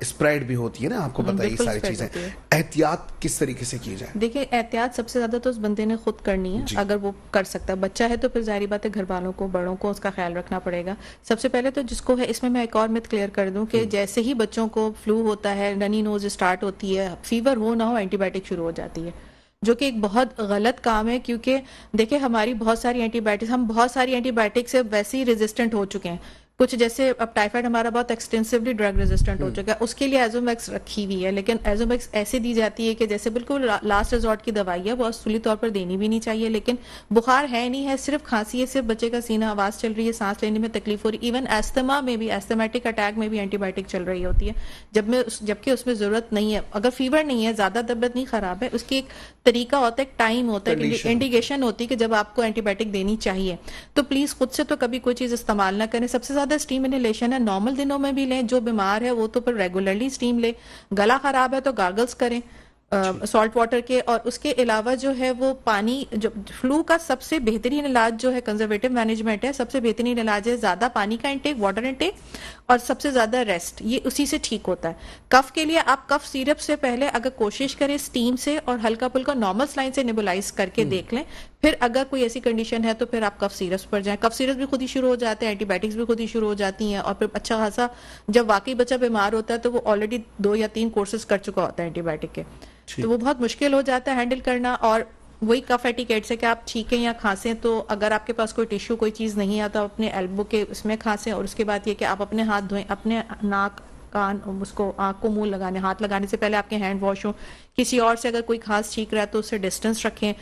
स्प्रेड भी होती है ना, आपको पता है ये सारी चीज़ें, एहतियात किस तरीके से की जाए? देखिए, एहतियात सबसे ज्यादा तो उस बंदे ने खुद करनी है, अगर वो कर सकता है। बच्चा है तो फिर जाहिर बात है घर वालों को, बड़ों को उसका ख्याल रखना पड़ेगा। सबसे पहले तो जिसको है, इसमें मैं एक और मिथ क्लियर कर दूं कि जैसे ही बच्चों को फ्लू होता है, रनी नोज स्टार्ट होती है, फीवर हो ना हो, एंटीबायोटिक शुरू हो जाती है, जो कि एक बहुत गलत काम है। क्योंकि देखिए, हमारी बहुत सारी एंटीबायोटिक्स, हम बहुत सारी एंटीबायोटिक से वैसे ही रेजिस्टेंट हो चुके हैं। कुछ जैसे अब टाइफाइड हमारा बहुत एक्सटेंसिवली ड्रग रेजिस्टेंट हो चुका है, उसके लिए एजोमैक्स रखी हुई है, लेकिन एजोमैक्स ऐसे दी जाती है कि जैसे बिल्कुल लास्ट रिजॉर्ट की दवाई है, वो असली तौर पर देनी भी नहीं चाहिए। लेकिन बुखार है नहीं है, सिर्फ खांसी है, सिर्फ बच्चे का सीना, आवाज चल रही है, सांस लेने में तकलीफ हो रही है, इवन एस्थमा में भी, एस्थमेटिक अटैक में भी एंटीबायोटिक चल रही होती है, जबकि उसमें जरूरत नहीं है। अगर फीवर नहीं है, ज्यादा तबियत नहीं खराब है, उसकी एक तरीका होता है, एक टाइम होता है, इंडिकेशन होती है कि जब आपको एंटीबायोटिक देनी चाहिए। तो प्लीज खुद से तो कभी कोई चीज इस्तेमाल ना करें। सबसे ज्यादा स्टीम इनहेलेशन है, नॉर्मल दिनों में भी लें। जो बीमार है वो तो पर रेगुलरली स्टीम ले। गला खराब है तो गार्गल्स करें सॉल्ट वाटर के। और उसके अलावा जो है वो पानी, जो फ्लू का सबसे बेहतरीन इलाज जो है कंजर्वेटिव मैनेजमेंट है, सबसे बेहतरीन इलाज है ज्यादा पानी का इंटेक, वाटर इंटेक, और सबसे ज्यादा रेस्ट। ये उसी से ठीक होता है। कफ के लिए आप कफ सिरप से पहले अगर कोशिश करें स्टीम से और हल्का फुल्का नॉर्मल सलाइन से नेबुलाइज करके देख लें। फिर अगर कोई ऐसी कंडीशन है तो फिर आप कफ सिरप्स पर जाएं। कफ सिरप्स भी खुद ही शुरू हो जाते हैं, एंटीबायोटिक्स भी खुद ही शुरू हो जाती हैं। और फिर अच्छा खासा जब वाकई बच्चा बीमार होता है तो वो ऑलरेडी 2 या 3 कोर्सेज कर चुका होता है एंटीबायोटिक के, तो वो बहुत मुश्किल हो जाता है हैंडल करना। और वही कफ एटिकेट से कि आप छींकें या खांसें, तो अगर आपके पास कोई टिश्यू, कोई चीज़ नहीं है तो अपने एल्बो के उसमें खांसें। और उसके बाद ये कि आप अपने हाथ धोएं, अपने नाक, कान, उसको आंख को मुंह लगाने, हाथ लगाने से पहले आपके हैंड वॉश हो। किसी और से अगर कोई खांस छींक रहा है तो उससे डिस्टेंस रखें,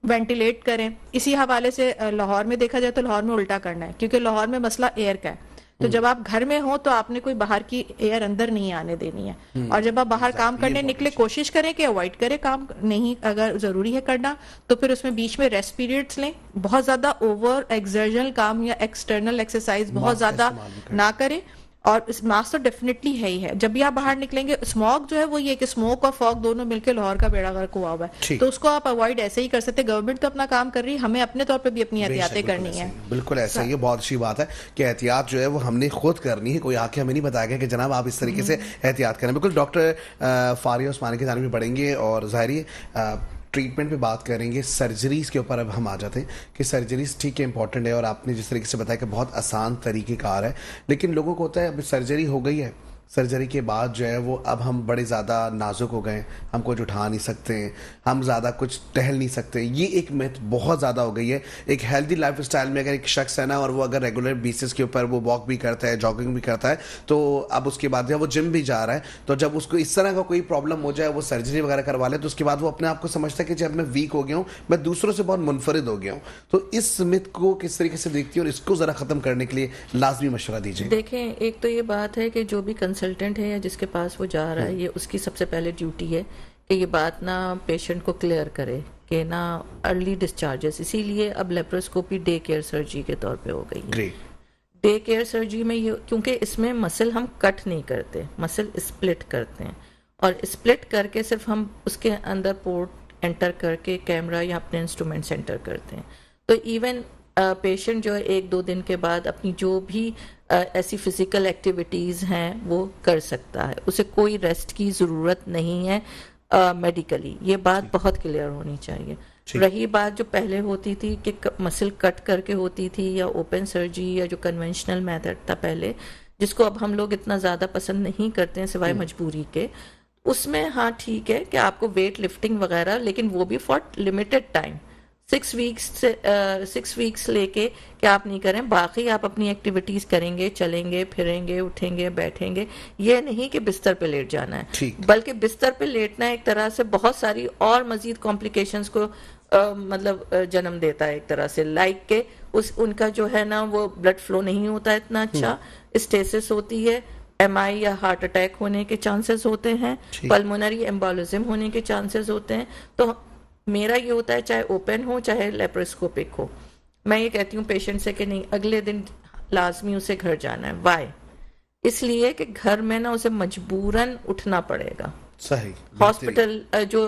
वेंटिलेट करें। इसी हवाले से लाहौर में देखा जाए तो लाहौर में उल्टा करना है, क्योंकि लाहौर में मसला एयर का है। तो जब आप घर में हो तो आपने कोई बाहर की एयर अंदर नहीं आने देनी है। और जब आप बाहर काम करने निकले, कोशिश करें कि अवॉइड करें काम, नहीं अगर जरूरी है करना तो फिर उसमें बीच में रेस्ट पीरियड्स लें। बहुत ज्यादा ओवर एक्सर्जनल काम या एक्सटर्नल एक्सरसाइज बहुत ज्यादा ना करें। और मास्क तो डेफिनेटली है ही है। जब भी आप बाहर निकलेंगे, स्मॉग जो है वो ये कि स्मोक और फॉग दोनों मिलकर लाहौर का बेड़ा गर्क हुआ हुआ है, तो उसको आप अवॉइड ऐसे ही कर सकते हैं। गवर्नमेंट तो अपना काम कर रही है, हमें अपने तौर पे भी अपनी एहतियातें करनी है। बिल्कुल ऐसा ही है, बहुत अच्छी बात है कि एहतियात जो है वो हमने खुद करनी है। कोई आके हमें नहीं बताएगा कि जनाब आप इस तरीके से एहतियात करें। बिल्कुल, डॉक्टर फारिया उस्मानी की जानिब में पढ़ेंगे और ज़ाहिर ट्रीटमेंट पे बात करेंगे। सर्जरीज़ के ऊपर अब हम आ जाते हैं कि सर्जरीज़ ठीक है इंपॉर्टेंट है, और आपने जिस तरीके से बताया कि बहुत आसान तरीक़ेकार है, लेकिन लोगों को होता है अब सर्जरी हो गई है, सर्जरी के बाद जो है वो अब हम बड़े ज़्यादा नाजुक हो गए, हम कुछ उठा नहीं सकते, हम ज़्यादा कुछ टहल नहीं सकते। ये एक मिथ बहुत ज़्यादा हो गई है। एक हेल्दी लाइफ स्टाइल में अगर एक शख्स है ना, और वो अगर रेगुलर बेसिस के ऊपर वो वॉक भी करता है, जॉगिंग भी करता है, तो अब उसके बाद जब वो जिम भी जा रहा है, तो जब उसको इस तरह का कोई प्रॉब्लम हो जाए, वो सर्जरी वगैरह करवा ले, तो उसके बाद वो अपने आप को समझता है कि जब मैं वीक हो गया हूँ, मैं दूसरों से बहुत मुनफरिद हो गया हूँ। तो इस मिथ को किस तरीके से देखती है, और इसको ज़रा ख़त्म करने के लिए लाजमी मशवरा दीजिए। देखें, एक तो ये बात है कि जो भी कंसल्टेंट है या जिसके पास वो जा रहा है, ये उसकी सबसे पहले ड्यूटी है कि ये बात ना पेशेंट को क्लियर करे कि ना अर्ली डिस्चार्जेस। इसीलिए अब लेप्रोस्कोपी डे केयर सर्जरी के तौर पे हो गई है। डे केयर सर्जरी में ये, क्योंकि इसमें मसल हम कट नहीं करते, मसल स्प्लिट करते हैं, और स्प्लिट करके सिर्फ हम उसके अंदर पोर्ट एंटर करके कैमरा या अपने इंस्ट्रूमेंट सेंटर करते हैं। तो इवन पेशेंट जो है 1-2 दिन के बाद अपनी जो भी ऐसी फिजिकल एक्टिविटीज़ हैं वो कर सकता है, उसे कोई रेस्ट की ज़रूरत नहीं है मेडिकली। ये बात बहुत क्लियर होनी चाहिए। रही बात जो पहले होती थी कि मसल कट करके होती थी, या ओपन सर्जरी, या जो कन्वेंशनल मेथड था पहले, जिसको अब हम लोग इतना ज़्यादा पसंद नहीं करते हैं सिवाय मजबूरी के, उसमें हाँ ठीक है कि आपको वेट लिफ्टिंग वगैरह, लेकिन वो भी फॉर लिमिटेड टाइम, 6 वीक्स लेके क्या आप नहीं करें, बाकी आप अपनी एक्टिविटीज करेंगे, चलेंगे फिरेंगे, उठेंगे बैठेंगे, ये नहीं कि बिस्तर पे लेट जाना है, बल्कि बिस्तर पे लेटना एक तरह से बहुत सारी और मजीद कॉम्प्लिकेशंस को जन्म देता है एक तरह से, लाइक के उनका जो है ना वो ब्लड फ्लो नहीं होता है इतना अच्छा, स्टेसिस होती है, एमआई या हार्ट अटैक होने के चांसेस होते हैं, पल्मोनरी एम्बोलिज्म होने के चांसेस होते हैं। तो मेरा ये होता है चाहे ओपन हो चाहे लेप्रोस्कोपिक हो, मैं ये कहती हूँ पेशेंट से कि नहीं अगले दिन लाजमी उसे घर जाना है। वाई? इसलिए कि घर में ना उसे मजबूरन उठना पड़ेगा। सही। हॉस्पिटल जो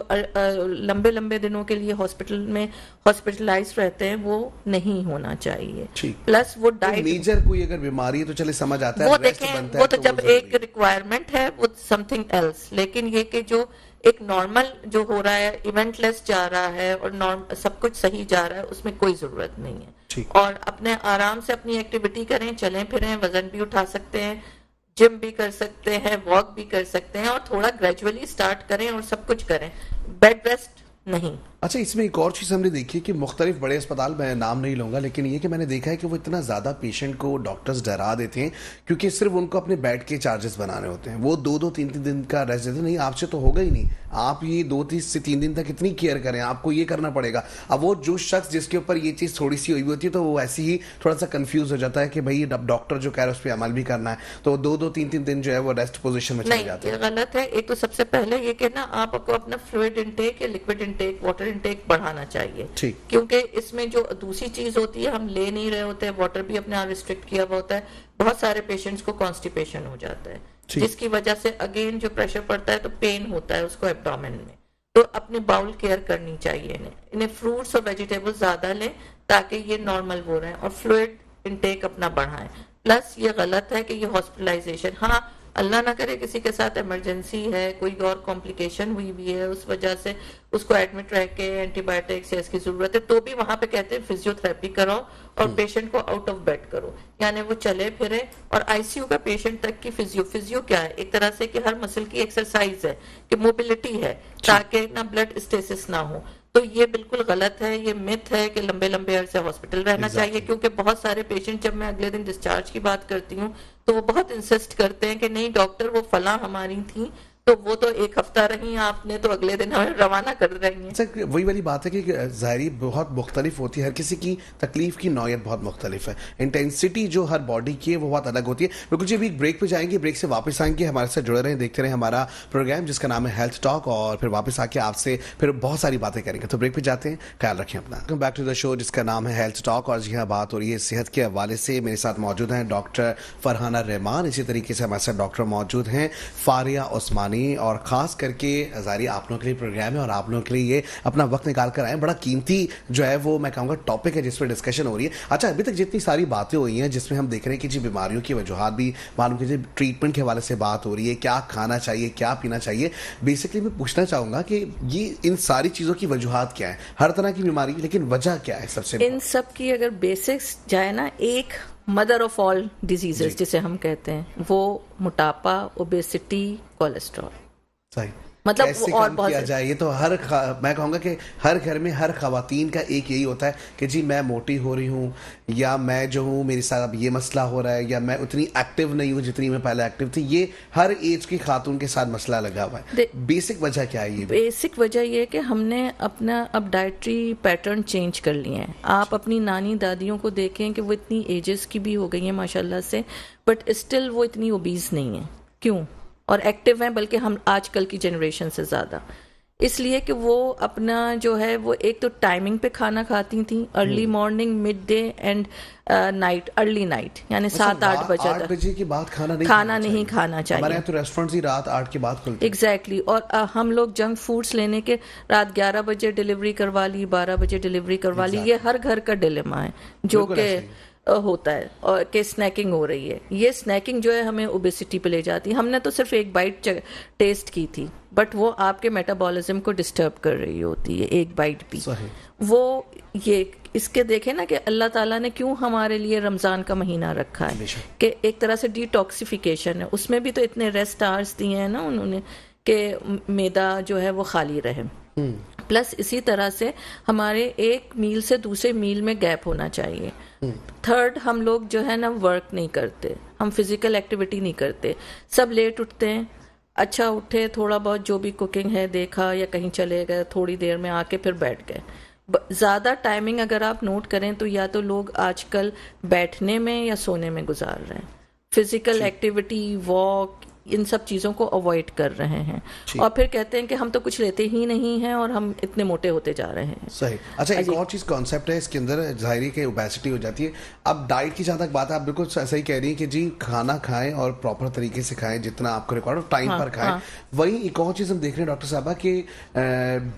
लंबे लंबे दिनों के लिए हॉस्पिटल में हॉस्पिटलाइज रहते हैं वो नहीं होना चाहिए। प्लस वो डाइट, मेजर कोई अगर बीमारी है तो चले समझ आता है, वो देखें वो तो जब एक रिक्वायरमेंट है वो समथिंग एल्स, लेकिन ये कि जो एक नॉर्मल जो हो रहा है, इवेंटलेस जा रहा है और सब कुछ सही जा रहा है, उसमें कोई जरूरत नहीं है। और अपने आराम से अपनी एक्टिविटी करें, चलें फिरें, वजन भी उठा सकते हैं, जिम भी कर सकते हैं, वॉक भी कर सकते हैं, और थोड़ा ग्रेजुअली स्टार्ट करें और सब कुछ करें, बेड रेस्ट नहीं। अच्छा, इसमें एक और चीज़ हमने देखी कि मुख्तलिफ बड़े अस्पताल, मैं नाम नहीं लूँगा, लेकिन ये कि मैंने देखा है कि वो इतना ज़्यादा पेशेंट को डॉक्टर्स डरा देते हैं क्योंकि सिर्फ उनको अपने बेड के चार्जेस बनाने होते हैं। वो 2-3 दिन का रेस्ट देते हैं, नहीं आपसे तो होगा ही नहीं, आप ये 2 से 3 दिन तक इतनी केयर करें, आपको ये करना पड़ेगा। अब वो जो शख्स जिसके ऊपर ये चीज़ थोड़ी सी हुई होती है तो वो ऐसे ही थोड़ा सा कन्फ्यूज हो जाता है कि भाई अब डॉक्टर जो कह रहा है उस पर अमल भी करना है, तो 2-3 दिन जो है वो रेस्ट पोजिशन में चले जाते हैं। गलत है। एक तो सबसे पहले ये कि ना आपको अपना फ्लूइड इंटेक या लिक्विड इंटेक, वाटर इंटेक बढ़ाना चाहिए, क्योंकि इसमें जो दूसरी चीज होती है हम ले नहीं रहे होते हैं, वाटर भी अपने आप रिस्ट्रिक्ट किया हुआ होता है। बहुत सारे पेशेंट्स को कॉन्स्टिपेशन हो जाता है जिसकी वजह से अगेन जो प्रेशर पड़ता है तो पेन होता है उसको एब्डोमेन में। तो अपने बाउल केयर करनी चाहिए, इन्हें फ्रूट्स और वेजिटेबल्स ज्यादा लें ताकि ये नॉर्मल हो रहे हैं, और फ्लूइड इंटेक अपना बढ़ाएं। प्लस ये गलत है कि ये हॉस्पिटलाइजेशन, हाँ अल्लाह ना करे किसी के साथ इमरजेंसी है, कोई और कॉम्प्लिकेशन हुई भी है, उस वजह से उसको एडमिट रह के एंटीबायोटिक्स या इसकी जरूरत है, तो भी वहां पे कहते हैं फिजियोथेरेपी कराओ और पेशेंट को आउट ऑफ बेड करो, यानी वो चले फिरे। और आईसीयू का पेशेंट तक की फिजियो क्या है, एक तरह से कि हर मसल की एक्सरसाइज है, कि मोबिलिटी है, ताकि ना ब्लड स्टेसिस ना हो। तो ये बिल्कुल गलत है, ये मिथ है कि लंबे लंबे अरसे हॉस्पिटल रहना चाहिए, क्योंकि बहुत सारे पेशेंट जब मैं अगले दिन डिस्चार्ज की बात करती हूँ तो वो बहुत इंसिस्ट करते हैं कि नहीं डॉक्टर वो फला हमारी थी तो वो तो 1 हफ्ता रही, आपने तो अगले दिन हमें रवाना कर रही हैं। सर वही वाली बात है कि ज़ाहिरी बहुत मुख्तलिफ होती है, हर किसी की तकलीफ की नौयत बहुत मुख्तलिफ है, इंटेंसिटी जो हर बॉडी की है वो बहुत अलग होती है। बिल्कुल जी, अभी एक ब्रेक पे जाएंगे, ब्रेक से वापस आएंगे, हमारे साथ जुड़े रहें, देखते रहें हमारा प्रोग्राम जिसका नाम है हेल्थ टॉक, और फिर वापस आके आपसे फिर बहुत सारी बातें करेंगे। तो ब्रेक पे जाते हैं, ख्याल रखें अपना। Welcome back to the show जिसका नाम है हेल्थ टॉक, और जी हाँ बात हो रही है सेहत के हवाले से। मेरे साथ मौजूद हैं डॉक्टर फरहाना रहमान, इसी तरीके से हमारे साथ डॉक्टर मौजूद हैं फारिया उस्मानी, और ख़ास करके जारी आप लोगों के लिए प्रोग्राम है और आप लोगों के लिए ये अपना वक्त निकाल कर आए, बड़ा कीमती जो है वो मैं कहूँगा टॉपिक है जिस पर डिस्कशन हो रही है। अच्छा, अभी तक जितनी सारी बातें हुई हैं जिसमें हम देख रहे हैं कि जी बीमारियों की वजूहात भी मालूम कीजिए, ट्रीटमेंट के हवाले से बात हो रही है, क्या खाना चाहिए क्या पीना चाहिए। बेसिकली मैं पूछना चाहूँगा कि ये इन सारी चीज़ों की वजूहात क्या है, हर तरह की बीमारी, लेकिन वजह क्या है सबसे? इन सब की अगर बेसिक्स जाए ना, एक मदर ऑफ ऑल डिजीजेस जिसे हम कहते हैं वो मोटापा, ओबेसिटी, कोलेस्ट्रॉल। सही, मतलब कैसे और कम किया जाए, ये तो मैं कहूँगा कि हर घर में हर खवातीन का एक यही होता है कि जी मैं मोटी हो रही हूँ, या मैं जो हूँ मेरे साथ अब ये मसला हो रहा है, या मैं उतनी एक्टिव नहीं हूँ जितनी मैं पहले एक्टिव थी। ये हर एज की खातून के साथ मसला लगा हुआ है। बेसिक वजह क्या है? ये बेसिक वजह ये है कि हमने अपना अब डाइटरी पैटर्न चेंज कर लिए हैं। आप अपनी नानी दादियों को देखें कि वो इतनी एजेस की भी हो गई हैं माशाल्लाह से, बट स्टिल वो इतनी ओबीज नहीं है। क्यों? और एक्टिव हैं, बल्कि हम आजकल की जनरेशन से ज़्यादा, इसलिए कि वो अपना जो है वो एक तो टाइमिंग पे खाना खाती थी, early morning, mid day and night, early night, यानी 7-8 बजे तक 8 बजे के बाद खाना नहीं खाना चाहिए। हमारे यहाँ तो रेस्टोरेंट्स ही रात 8 के बाद खुलते हैं। एग्जैक्टली। और हम लोग जंक फूड्स लेने के रात 11 बजे डिलीवरी करवा ली, 12 बजे डिलीवरी करवा ली। ये हर घर का डिलेमा है जो कि होता है, और कि स्नैकिंग हो रही है। ये स्नैकिंग जो है हमें ओबेसिटी पे ले जाती है। हमने तो सिर्फ एक बाइट टेस्ट की थी, बट वो आपके मेटाबॉलिज्म को डिस्टर्ब कर रही होती है, एक बाइट भी। वो ये इसके देखें ना कि अल्लाह ताला ने क्यों हमारे लिए रमज़ान का महीना रखा है, कि एक तरह से डिटॉक्सिफिकेशन है। उसमें भी तो इतने रेस्ट आवर्स दिए हैं ना उन्होंने कि मैदा जो है वो खाली रहे। प्लस इसी तरह से हमारे एक मील से दूसरे मील में गैप होना चाहिए। थर्ड, हम लोग जो है ना वर्क नहीं करते, हम फिजिकल एक्टिविटी नहीं करते, सब लेट उठते हैं। अच्छा उठे, थोड़ा बहुत जो भी कुकिंग है देखा या कहीं चले गए, थोड़ी देर में आके फिर बैठ गए। ज़्यादा टाइमिंग अगर आप नोट करें तो या तो लोग आजकल बैठने में या सोने में गुजार रहे हैं, फिजिकल एक्टिविटी, वॉक, इन सब चीज़ों को अवॉइड कर रहे हैं और फिर कहते हैं कि हम तो कुछ लेते ही नहीं हैं और हम इतने मोटे होते जा रहे हैं। सही। अच्छा, एक और चीज़ कॉन्सेप्ट है इसके अंदर, ज़ाहिर है ओबेसिटी हो जाती है। अब डाइट की जहाँ तक बात है, आप बिल्कुल सही कह रही हैं कि जी खाना खाएं और प्रॉपर तरीके से खाएं, जितना आपको रिक्वायर्ड हो टाइम पर खाएं। वहीं एक और चीज़ हम देख रहे हैं डॉक्टर साहबा कि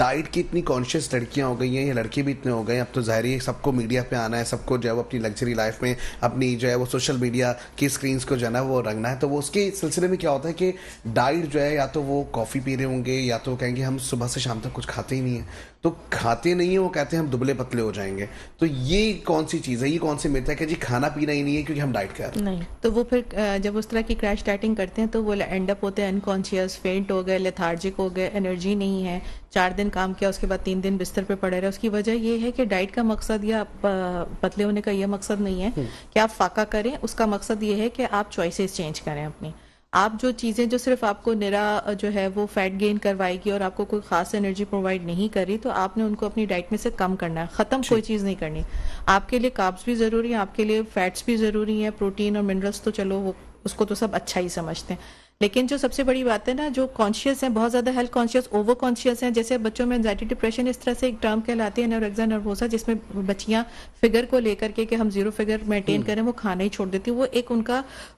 डाइट की इतनी कॉन्शियस लड़कियाँ हो गई हैं या लड़के भी इतने हो गए हैं, अब तो ज़ाहिर है सबको मीडिया पे आना है, सबको जो है वो अपनी लग्जरी लाइफ में अपनी जो है वो सोशल मीडिया की स्क्रीन्स को जो है ना वो रंगना है। तो वो उसके सिलसिले में क्या होता है कि डाइट जो है या तो वो कॉफ़ी पी रहे होंगे या तो कहेंगे हम सुबह से शाम तक कुछ खाते ही नहीं है, तो खाते नहीं है, वो कहते हैं हम दुबले पतले हो जाएंगे। तो ये कौन सी चीज़ है, ये कौन सी मिथ है कि जी खाना पीना ही नहीं है क्योंकि हम डाइट कर रहे हैं? नहीं, तो वो फिर जब उस तरह की क्रैश डाइटिंग करते हैं तो वो एंड अप होते हैं अनकॉन्शियस, फेंट हो गए, लेथार्जिक हो गए, एनर्जी नहीं है, 4 दिन काम किया उसके बाद 3 दिन बिस्तर पे पड़े रहे। उसकी वजह ये है कि डाइट का मकसद या पतले होने का ये मकसद नहीं है कि आप फाका करें, उसका मकसद ये है कि आप चॉइसेस चेंज करें अपनी। आप जो चीज़ें जो सिर्फ आपको निरा जो है वो फैट गेन करवाएगी और आपको कोई खास एनर्जी प्रोवाइड नहीं कर रही, तो आपने उनको अपनी डाइट में से कम करना है, ख़त्म कोई चीज़ नहीं करनी। आपके लिए कार्ब्स भी ज़रूरी है, आपके लिए फैट्स भी ज़रूरी है, प्रोटीन और मिनरल्स तो चलो वो उसको तो सब अच्छा ही समझते हैं। लेकिन जो सबसे बड़ी बात है ना, जो कॉन्शियस है, बहुत ज़्यादा हेल्थ कॉन्शियस, ओवर कॉन्शियस है, जैसे बच्चों में एंजाइटी डिप्रेशन इस तरह से एक टर्म कहलाती है एनोरेक्सिया नर्वोसा, जिसमें बच्चियां फिगर को लेकर के कि हम 0 फिगर मेंटेन करें वो खाना ही छोड़ देती है। वो एक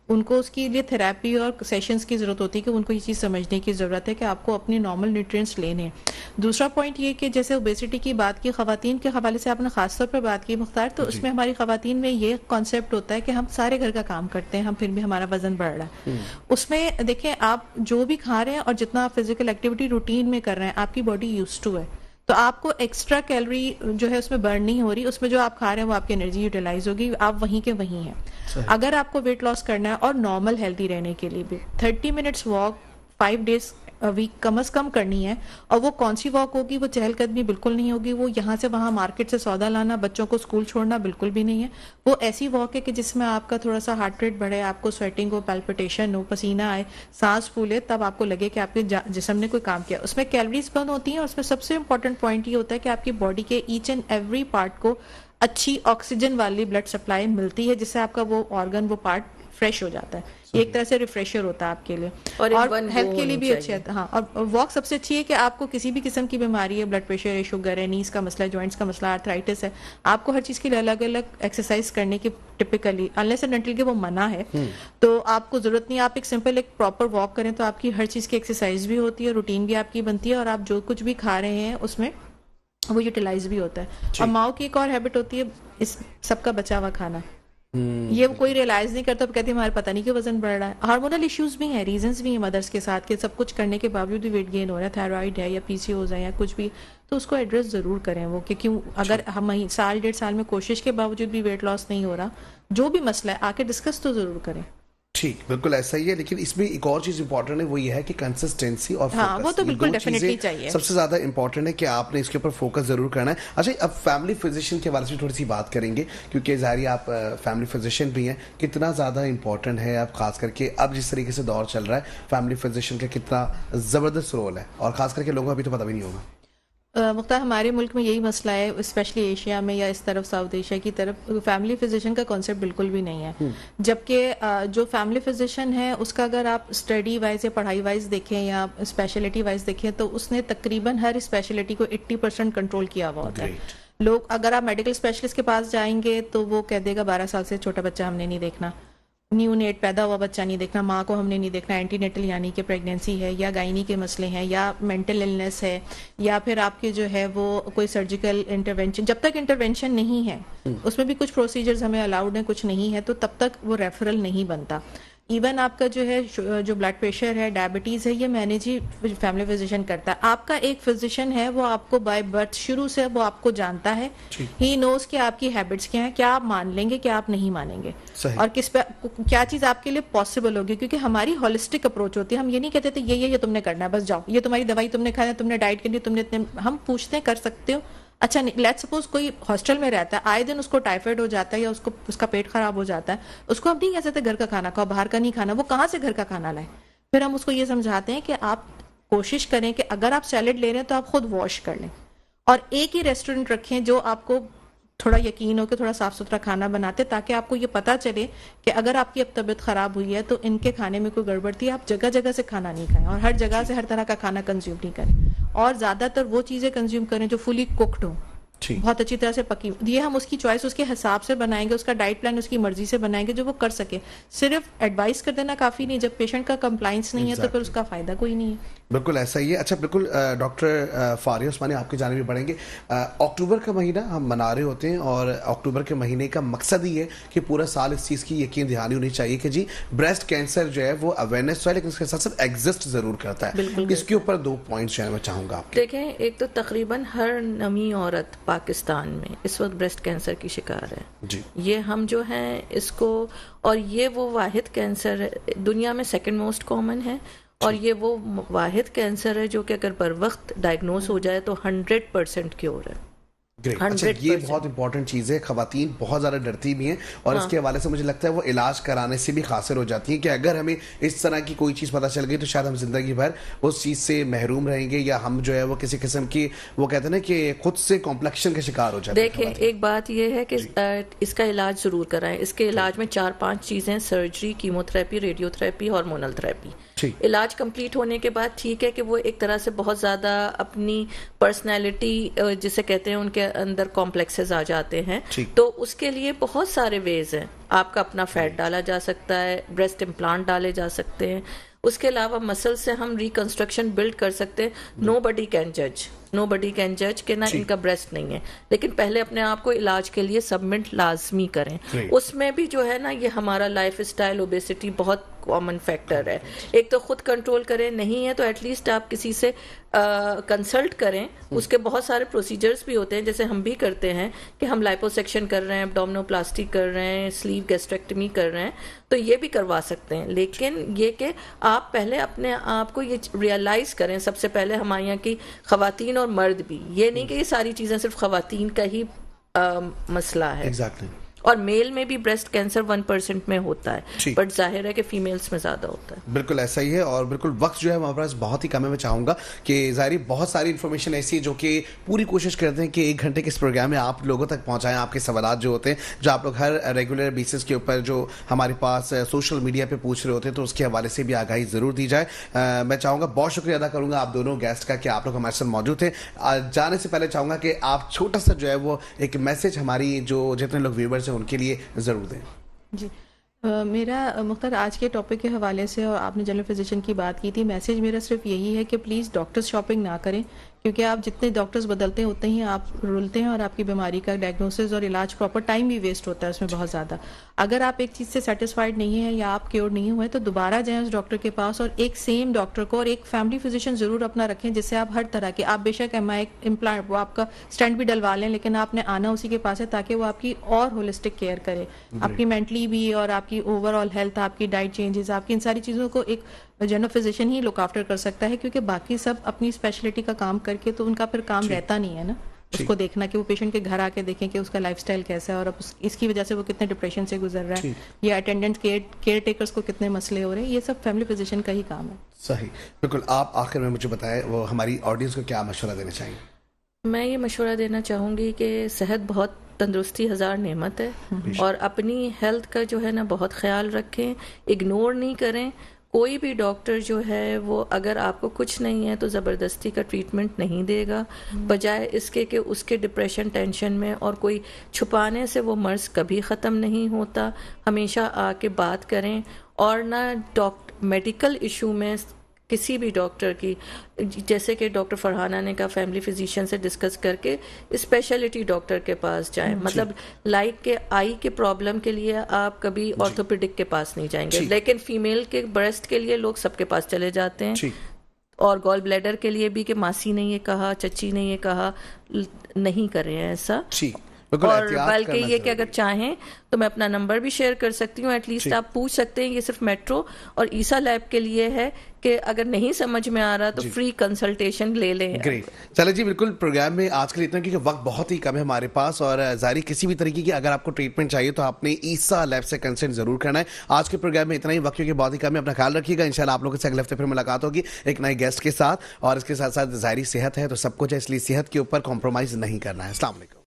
उनको उसके लिए थेरेपी और सेशंस की ज़रूरत होती है कि उनको ये चीज़ समझने की ज़रूरत है कि आपको अपने नॉर्मल न्यूट्रिएंट्स लेने हैं। दूसरा पॉइंट ये कि जैसे ओबेसिटी की बात की, ख़वातीन के हवाले से आपने खासतौर पर बात की मुख्तार, तो उसमें हमारी ख़वातीन में ये कॉन्सेप्ट होता है कि हम सारे घर का काम करते हैं, हम फिर भी हमारा वजन बढ़ रहा है। उसमें देखें, आप जो भी खा रहे हैं और जितना आप फिजिकल एक्टिविटी रूटीन में कर रहे हैं, आपकी बॉडी यूज्ड टू है, तो आपको एक्स्ट्रा कैलोरी जो है उसमें बर्न नहीं हो रही, उसमें जो आप खा रहे हैं वो आपकी एनर्जी यूटिलाइज होगी, आप वहीं के वहीं हैं। अगर आपको वेट लॉस करना है और नॉर्मल हेल्दी रहने के लिए भी 30 मिनट्स वॉक 5 डेज वीक कम से कम करनी है। और वो कौन सी वॉक होगी? वो चहलकदमी बिल्कुल नहीं होगी, वो यहाँ से वहाँ मार्केट से सौदा लाना, बच्चों को स्कूल छोड़ना बिल्कुल भी नहीं है। वो ऐसी वॉक है कि जिसमें आपका थोड़ा सा हार्ट रेट बढ़े, आपको स्वेटिंग हो, पैल्पिटेशन हो, पसीना आए, सांस फूले, तब आपको लगे कि आपके जिस्म ने कोई काम किया। उसमें कैलोरीज बर्न होती हैं और उसमें सबसे इंपॉर्टेंट पॉइंट ये होता है कि आपकी बॉडी के ईच एंड एवरी पार्ट को अच्छी ऑक्सीजन वाली ब्लड सप्लाई मिलती है, जिससे आपका वो ऑर्गन, वो पार्ट फ्रेश हो जाता है। एक तरह से रिफ्रेशर होता है आपके लिए और हेल्थ के लिए भी अच्छी है। हाँ, और वॉक सबसे अच्छी है कि आपको किसी भी किस्म की बीमारी है, ब्लड प्रेशर है, शुगर है, नीज का मसला है, जॉइंट्स का मसला, आर्थराइटिस है, आपको हर चीज के लिए अलग अलग एक्सरसाइज करने की टिपिकली अनलेस एंड अनटिल के वो मना है, तो आपको जरूरत नहीं। आप एक सिंपल एक प्रॉपर वॉक करें तो आपकी हर चीज की एक्सरसाइज भी होती है, रूटीन भी आपकी बनती है और आप जो कुछ भी खा रहे हैं उसमें वो यूटिलाइज भी होता है। और माओ की एक और हैबिट होती है इस सबका बचा हुआ खाना। ये कोई रियलाइज नहीं करता, कहती है हमारा पता नहीं क्यों वजन बढ़ रहा है। हार्मोनल इश्यूज भी हैं, रीजंस भी हैं मदर्स के साथ के सब कुछ करने के बावजूद भी वेट गेन हो रहा है, थायराइड है या पीसीओज है या कुछ भी, तो उसको एड्रेस जरूर करें वो कि क्यों, अगर हम साल 1.5 साल में कोशिश के बावजूद भी वेट लॉस नहीं हो रहा, जो भी मसला है आके डिस्कस तो जरूर करें। ठीक, बिल्कुल ऐसा ही है। लेकिन इसमें एक और चीज इंपॉर्टेंट है, वो ये है कि कंसिस्टेंसी और हाँ, वो तो बिल्कुल डेफिनेटली चाहिए। सबसे ज्यादा इंपॉर्टेंट है कि आपने इसके ऊपर फोकस जरूर करना है। अच्छा, अब फैमिली फिजिशियन के बारे में थोड़ी सी बात करेंगे, क्योंकि ज़ाहिर आप फैमिली फिजिशियन भी हैं, कितना ज़्यादा इंपॉर्टेंट है अब खास करके अब जिस तरीके से दौर चल रहा है, फैमिली फिजिशियन का कितना ज़बरदस्त रोल है और खास करके लोगों को अभी तो पता भी नहीं होगा। मुख्तार, हमारे मुल्क में यही मसला है, स्पेशली एशिया में या इस तरफ साउथ एशिया की तरफ फैमिली फिजिशियन का कॉन्सेप्ट बिल्कुल भी नहीं है। जबकि जो फैमिली फिजिशियन है उसका अगर आप स्टडी वाइज या पढ़ाई वाइज देखें या स्पेशलिटी वाइज देखें तो उसने तकरीबन हर स्पेशलिटी को 80% कंट्रोल किया हुआ होता है। लोग, अगर आप मेडिकल स्पेशलिस्ट के पास जाएंगे तो वो कह देगा 12 साल से छोटा बच्चा हमने नहीं देखना, न्यूनेट पैदा हुआ बच्चा नहीं देखना, माँ को हमने नहीं देखना, एंटीनेटल यानी कि प्रेगनेंसी है या गायनी के मसले हैं या मेंटल इलनेस है या फिर आपके जो है वो कोई सर्जिकल इंटरवेंशन, जब तक इंटरवेंशन नहीं है उसमें भी कुछ प्रोसीजर्स हमें अलाउड हैं, कुछ नहीं है, तो तब तक वो रेफरल नहीं बनता। इवन आपका जो है जो ब्लड प्रेशर है, डायबिटीज है, ये मैनेज ही फैमिली फिजिशियन करता है। आपका एक फिजिशियन है, वो आपको बाय बर्थ शुरू से वो आपको जानता है, ही नोज कि आपकी हैबिट्स क्या हैं, क्या आप मान लेंगे, क्या आप नहीं मानेंगे, और किस पे क्या चीज आपके लिए पॉसिबल होगी। क्योंकि हमारी होलिस्टिक अप्रोच होती है, हम ये नहीं कहते थे ये तुमने करना है, बस जाओ, ये तुम्हारी दवाई तुमने खाना है, तुमने डाइट करनी, तुमने इतने, हम पूछते हैं कर सकते हो। अच्छा, लेट्स सपोज कोई हॉस्टल में रहता है, आए दिन उसको टाइफाइड हो जाता है या उसको उसका पेट खराब हो जाता है, उसको हम नहीं कह सकते घर का खाना खाओ, बाहर का नहीं खाना, वो कहाँ से घर का खाना लाए। फिर हम उसको ये समझाते हैं कि आप कोशिश करें कि अगर आप सैलेड ले रहे हैं तो आप खुद वॉश कर लें, और एक ही रेस्टोरेंट रखें जो आपको थोड़ा यकीन हो कि थोड़ा साफ सुथरा खाना बनाते, ताकि आपको ये पता चले कि अगर आपकी अब तबीयत खराब हुई है तो इनके खाने में कोई गड़बड़ थी। आप जगह जगह से खाना नहीं खाएं और हर जगह से हर तरह का खाना कंज्यूम नहीं करें, और ज्यादातर वो चीजें कंज्यूम करें जो फुली कुक्ड हो, बहुत अच्छी तरह से पकी। ये हम उसकी चॉइस उसके हिसाब से बनाएंगे, उसका डाइट प्लान उसकी मर्जी से बनाएंगे जो वो कर सके। सिर्फ एडवाइस कर देना काफी नहीं, जब पेशेंट का कंप्लाइंस नहीं है तो फिर उसका फायदा कोई नहीं है। बिल्कुल ऐसा ही है। अच्छा, बिल्कुल डॉक्टर फारिया उस्मानी, आपकी जानिब भी बढ़ेंगे। अक्टूबर का महीना हम मना रहे होते हैं, और अक्टूबर के महीने का मकसद ही है कि पूरा साल इस चीज़ की यकीन दहानी होनी चाहिए कि जी ब्रेस्ट कैंसर जो है वो अवेयरनेस है, लेकिन उसके साथ साथ एग्जिस्ट जरूर करता है। इसके ऊपर 2 पॉइंट्स जो है मैं चाहूँगा आप देखें। एक तो तकरीबन हर नवी औरत पाकिस्तान में इस वक्त ब्रेस्ट कैंसर की शिकार है जी। ये हम जो हैं इसको, और ये वो वाहिद कैंसर दुनिया में सेकंड मोस्ट कॉमन है, और ये वो वाहिद कैंसर है जो कि अगर बर वक्त डायग्नोस हो जाए तो 100% क्योर है। अच्छा, ये बहुत इंपॉर्टेंट चीज़ है। खवातीन बहुत ज़्यादा डरती भी हैं, और इसके हवाले से मुझे लगता है वो इलाज कराने से भी खासिर हो जाती हैं कि अगर हमें इस तरह की कोई चीज़ पता चल गई तो शायद हम जिंदगी भर उस चीज़ से महरूम रहेंगे, या हम जो है वो किसी किस्म की, वो कहते हैं ना कि खुद से कॉम्प्लेक्शन के शिकार हो जाते हैं। देखें, एक बात ये है कि इसका इलाज ज़रूर कराएं। इसके इलाज में 4-5 चीज़ें, surgery, chemotherapy, radiotherapy, hormonal therapy. इलाज कंप्लीट होने के बाद ठीक है कि वो एक तरह से बहुत ज़्यादा अपनी पर्सनैलिटी जिसे कहते हैं उनके अंदर कॉम्प्लेक्सेस आ जाते हैं, तो उसके लिए बहुत सारे वेज हैं। आपका अपना फैट डाला जा सकता है, ब्रेस्ट इम्प्लांट डाले जा सकते हैं, उसके अलावा मसल से हम रिकंस्ट्रक्शन बिल्ड कर सकते हैं। नोबडी कैन जज कि ना इनका ब्रेस्ट नहीं है, लेकिन पहले अपने आप को इलाज के लिए सबमिट लाजमी करें। उसमें भी जो है ना, ये हमारा लाइफ स्टाइल, ओबेसिटी बहुत कॉमन फैक्टर है। एक तो खुद कंट्रोल करें, नहीं है तो एटलीस्ट आप किसी से कंसल्ट करें। उसके बहुत सारे प्रोसीजर्स भी होते हैं, जैसे हम भी करते हैं कि हम लाइपोसेक्शन कर रहे हैं, एब्डोमिनोप्लास्टी कर रहे हैं, स्लीव गैस्ट्रेक्टमी कर रहे हैं, तो ये भी करवा सकते हैं। लेकिन ये कि आप पहले अपने आप को ये रियलाइज करें, सबसे पहले हमारे यहाँ की खवातीन और मर्द भी, ये नहीं कि ये सारी चीजें सिर्फ खवातीन का ही मसला है। एग्जैक्टली। और मेल में भी ब्रेस्ट कैंसर 1% में होता है, बट जाहिर है कि फीमेल्स में ज्यादा होता है। बिल्कुल ऐसा ही है, और बिल्कुल वक्त जो है हमारे पास बहुत ही कम है। मैं चाहूंगा कि जाहिर बहुत सारी इन्फॉर्मेशन ऐसी है जो कि पूरी कोशिश करते हैं कि 1 घंटे के इस प्रोग्राम में आप लोगों तक पहुंचाएं आपके सवाल जो होते हैं, जो आप लोग हर रेगुलर बेसिस के ऊपर जो हमारे पास सोशल मीडिया पे पूछ रहे होते हैं, तो उसके हवाले से भी आगाही जरूर दी जाए। मैं चाहूंगा, बहुत शुक्रिया अदा करूंगा आप दोनों गेस्ट का कि आप लोग हमारे साथ मौजूद थे। जाने से पहले चाहूंगा कि आप छोटा सा जो है वो एक मैसेज हमारी जो जितने लोग व्यूवर्स हैं उनके लिए जरूर दें। जी, मेरा मुख्तार आज के टॉपिक के हवाले से, और आपने जनरल फिजिशियन की बात की थी, मैसेज मेरा सिर्फ यही है कि प्लीज़ डॉक्टर्स शॉपिंग ना करें, क्योंकि आप जितने डॉक्टर्स बदलते हैं उतने ही आप रुलते हैं, और आपकी बीमारी का डायग्नोसिस और इलाज प्रॉपर टाइम भी वेस्ट होता है उसमें बहुत ज़्यादा। अगर आप एक चीज़ से सेटिस्फाइड नहीं है या आप क्योर नहीं हुए तो दोबारा जाएं उस डॉक्टर के पास, और एक सेम डॉक्टर को और एक फैमिली फिजिशियन ज़रूर अपना रखें, जिससे आप हर तरह के, आप बेशक MI इम्प्लांट वो आपका स्टेंट भी डलवा लें, लेकिन आपने आना उसी के पास है ताकि वो आपकी और होलिस्टिक केयर करे, आपकी मेंटली भी और आपकी ओवरऑल हेल्थ, आपकी डाइट चेंजेस, आपकी इन सारी चीज़ों को एक जनरल फिजिशियन ही लुक आफ्टर कर सकता है, क्योंकि बाकी सब अपनी स्पेशलिटी का काम करके तो उनका फिर काम रहता नहीं है ना, उसको देखना कि वो पेशेंट के घर आके देखें कि उसका लाइफस्टाइल कैसा है, और अब इसकी वजह से वो कितने डिप्रेशन से गुजर रहा है, या अटेंडेंट केयर टेकर्स को कितने मसले हो रहे हैं, ये सब फैमिली फिजिशियन का ही काम है। सही, बिल्कुल। आप आखिर में मुझे बताएं, वो हमारी ऑडियंस को क्या मशवरा देना चाहिए? मैं ये मशवरा देना चाहूँगी कि सेहत बहुत, तंदुरुस्ती 1000 नेमत है, और अपनी हेल्थ का जो है ना बहुत ख्याल रखें, इग्नोर नहीं करें। कोई भी डॉक्टर जो है वो अगर आपको कुछ नहीं है तो ज़बरदस्ती का ट्रीटमेंट नहीं देगा, बजाय इसके कि उसके डिप्रेशन, टेंशन में और कोई छुपाने से वो मर्ज़ कभी ख़त्म नहीं होता। हमेशा आके बात करें, और ना मेडिकल इशू में किसी भी डॉक्टर की, जैसे कि डॉक्टर फरहाना ने कहा, फैमिली फिजिशियन से डिस्कस करके स्पेशलिटी डॉक्टर के पास जाएं। मतलब लाइक के आई के प्रॉब्लम के लिए आप कभी ऑर्थोपेडिक के पास नहीं जाएंगे, लेकिन फीमेल के ब्रेस्ट के लिए लोग सबके पास चले जाते हैं। और गॉल ब्लैडर के लिए भी कि मासी ने ये कहा, चची ने ये कहा, नहीं कर रहे हैं ऐसा। और बल्कि ये कि अगर चाहें तो मैं अपना नंबर भी शेयर कर सकती हूँ, एटलीस्ट आप पूछ सकते हैं। ये सिर्फ मेट्रो और ईसा लैब के लिए है कि अगर नहीं समझ में आ रहा तो फ्री कंसल्टेशन ले लें। ग्रेट, चलो जी, बिल्कुल। प्रोग्राम में आज के लिए इतना, क्योंकि वक्त बहुत ही कम है हमारे पास, और जारी किसी भी तरीके की अगर आपको ट्रीटमेंट चाहिए तो आपने ईसा लैब से कंसल्ट जरूर करना है। आज के प्रोग्राम में इतना ही, वक्त क्योंकि बहुत ही कम है। अपना ख्याल रखिएगा। इंशाल्लाह आप लोगों से अगले हफ्ते फिर मुलाकात होगी एक नए गेस्ट के साथ, और इसके साथ साथ जारी सेहत है तो सब कुछ है, इसलिए सेहत के ऊपर कॉम्प्रोमाइज नहीं करना है। अस्सलाम वालेकुम।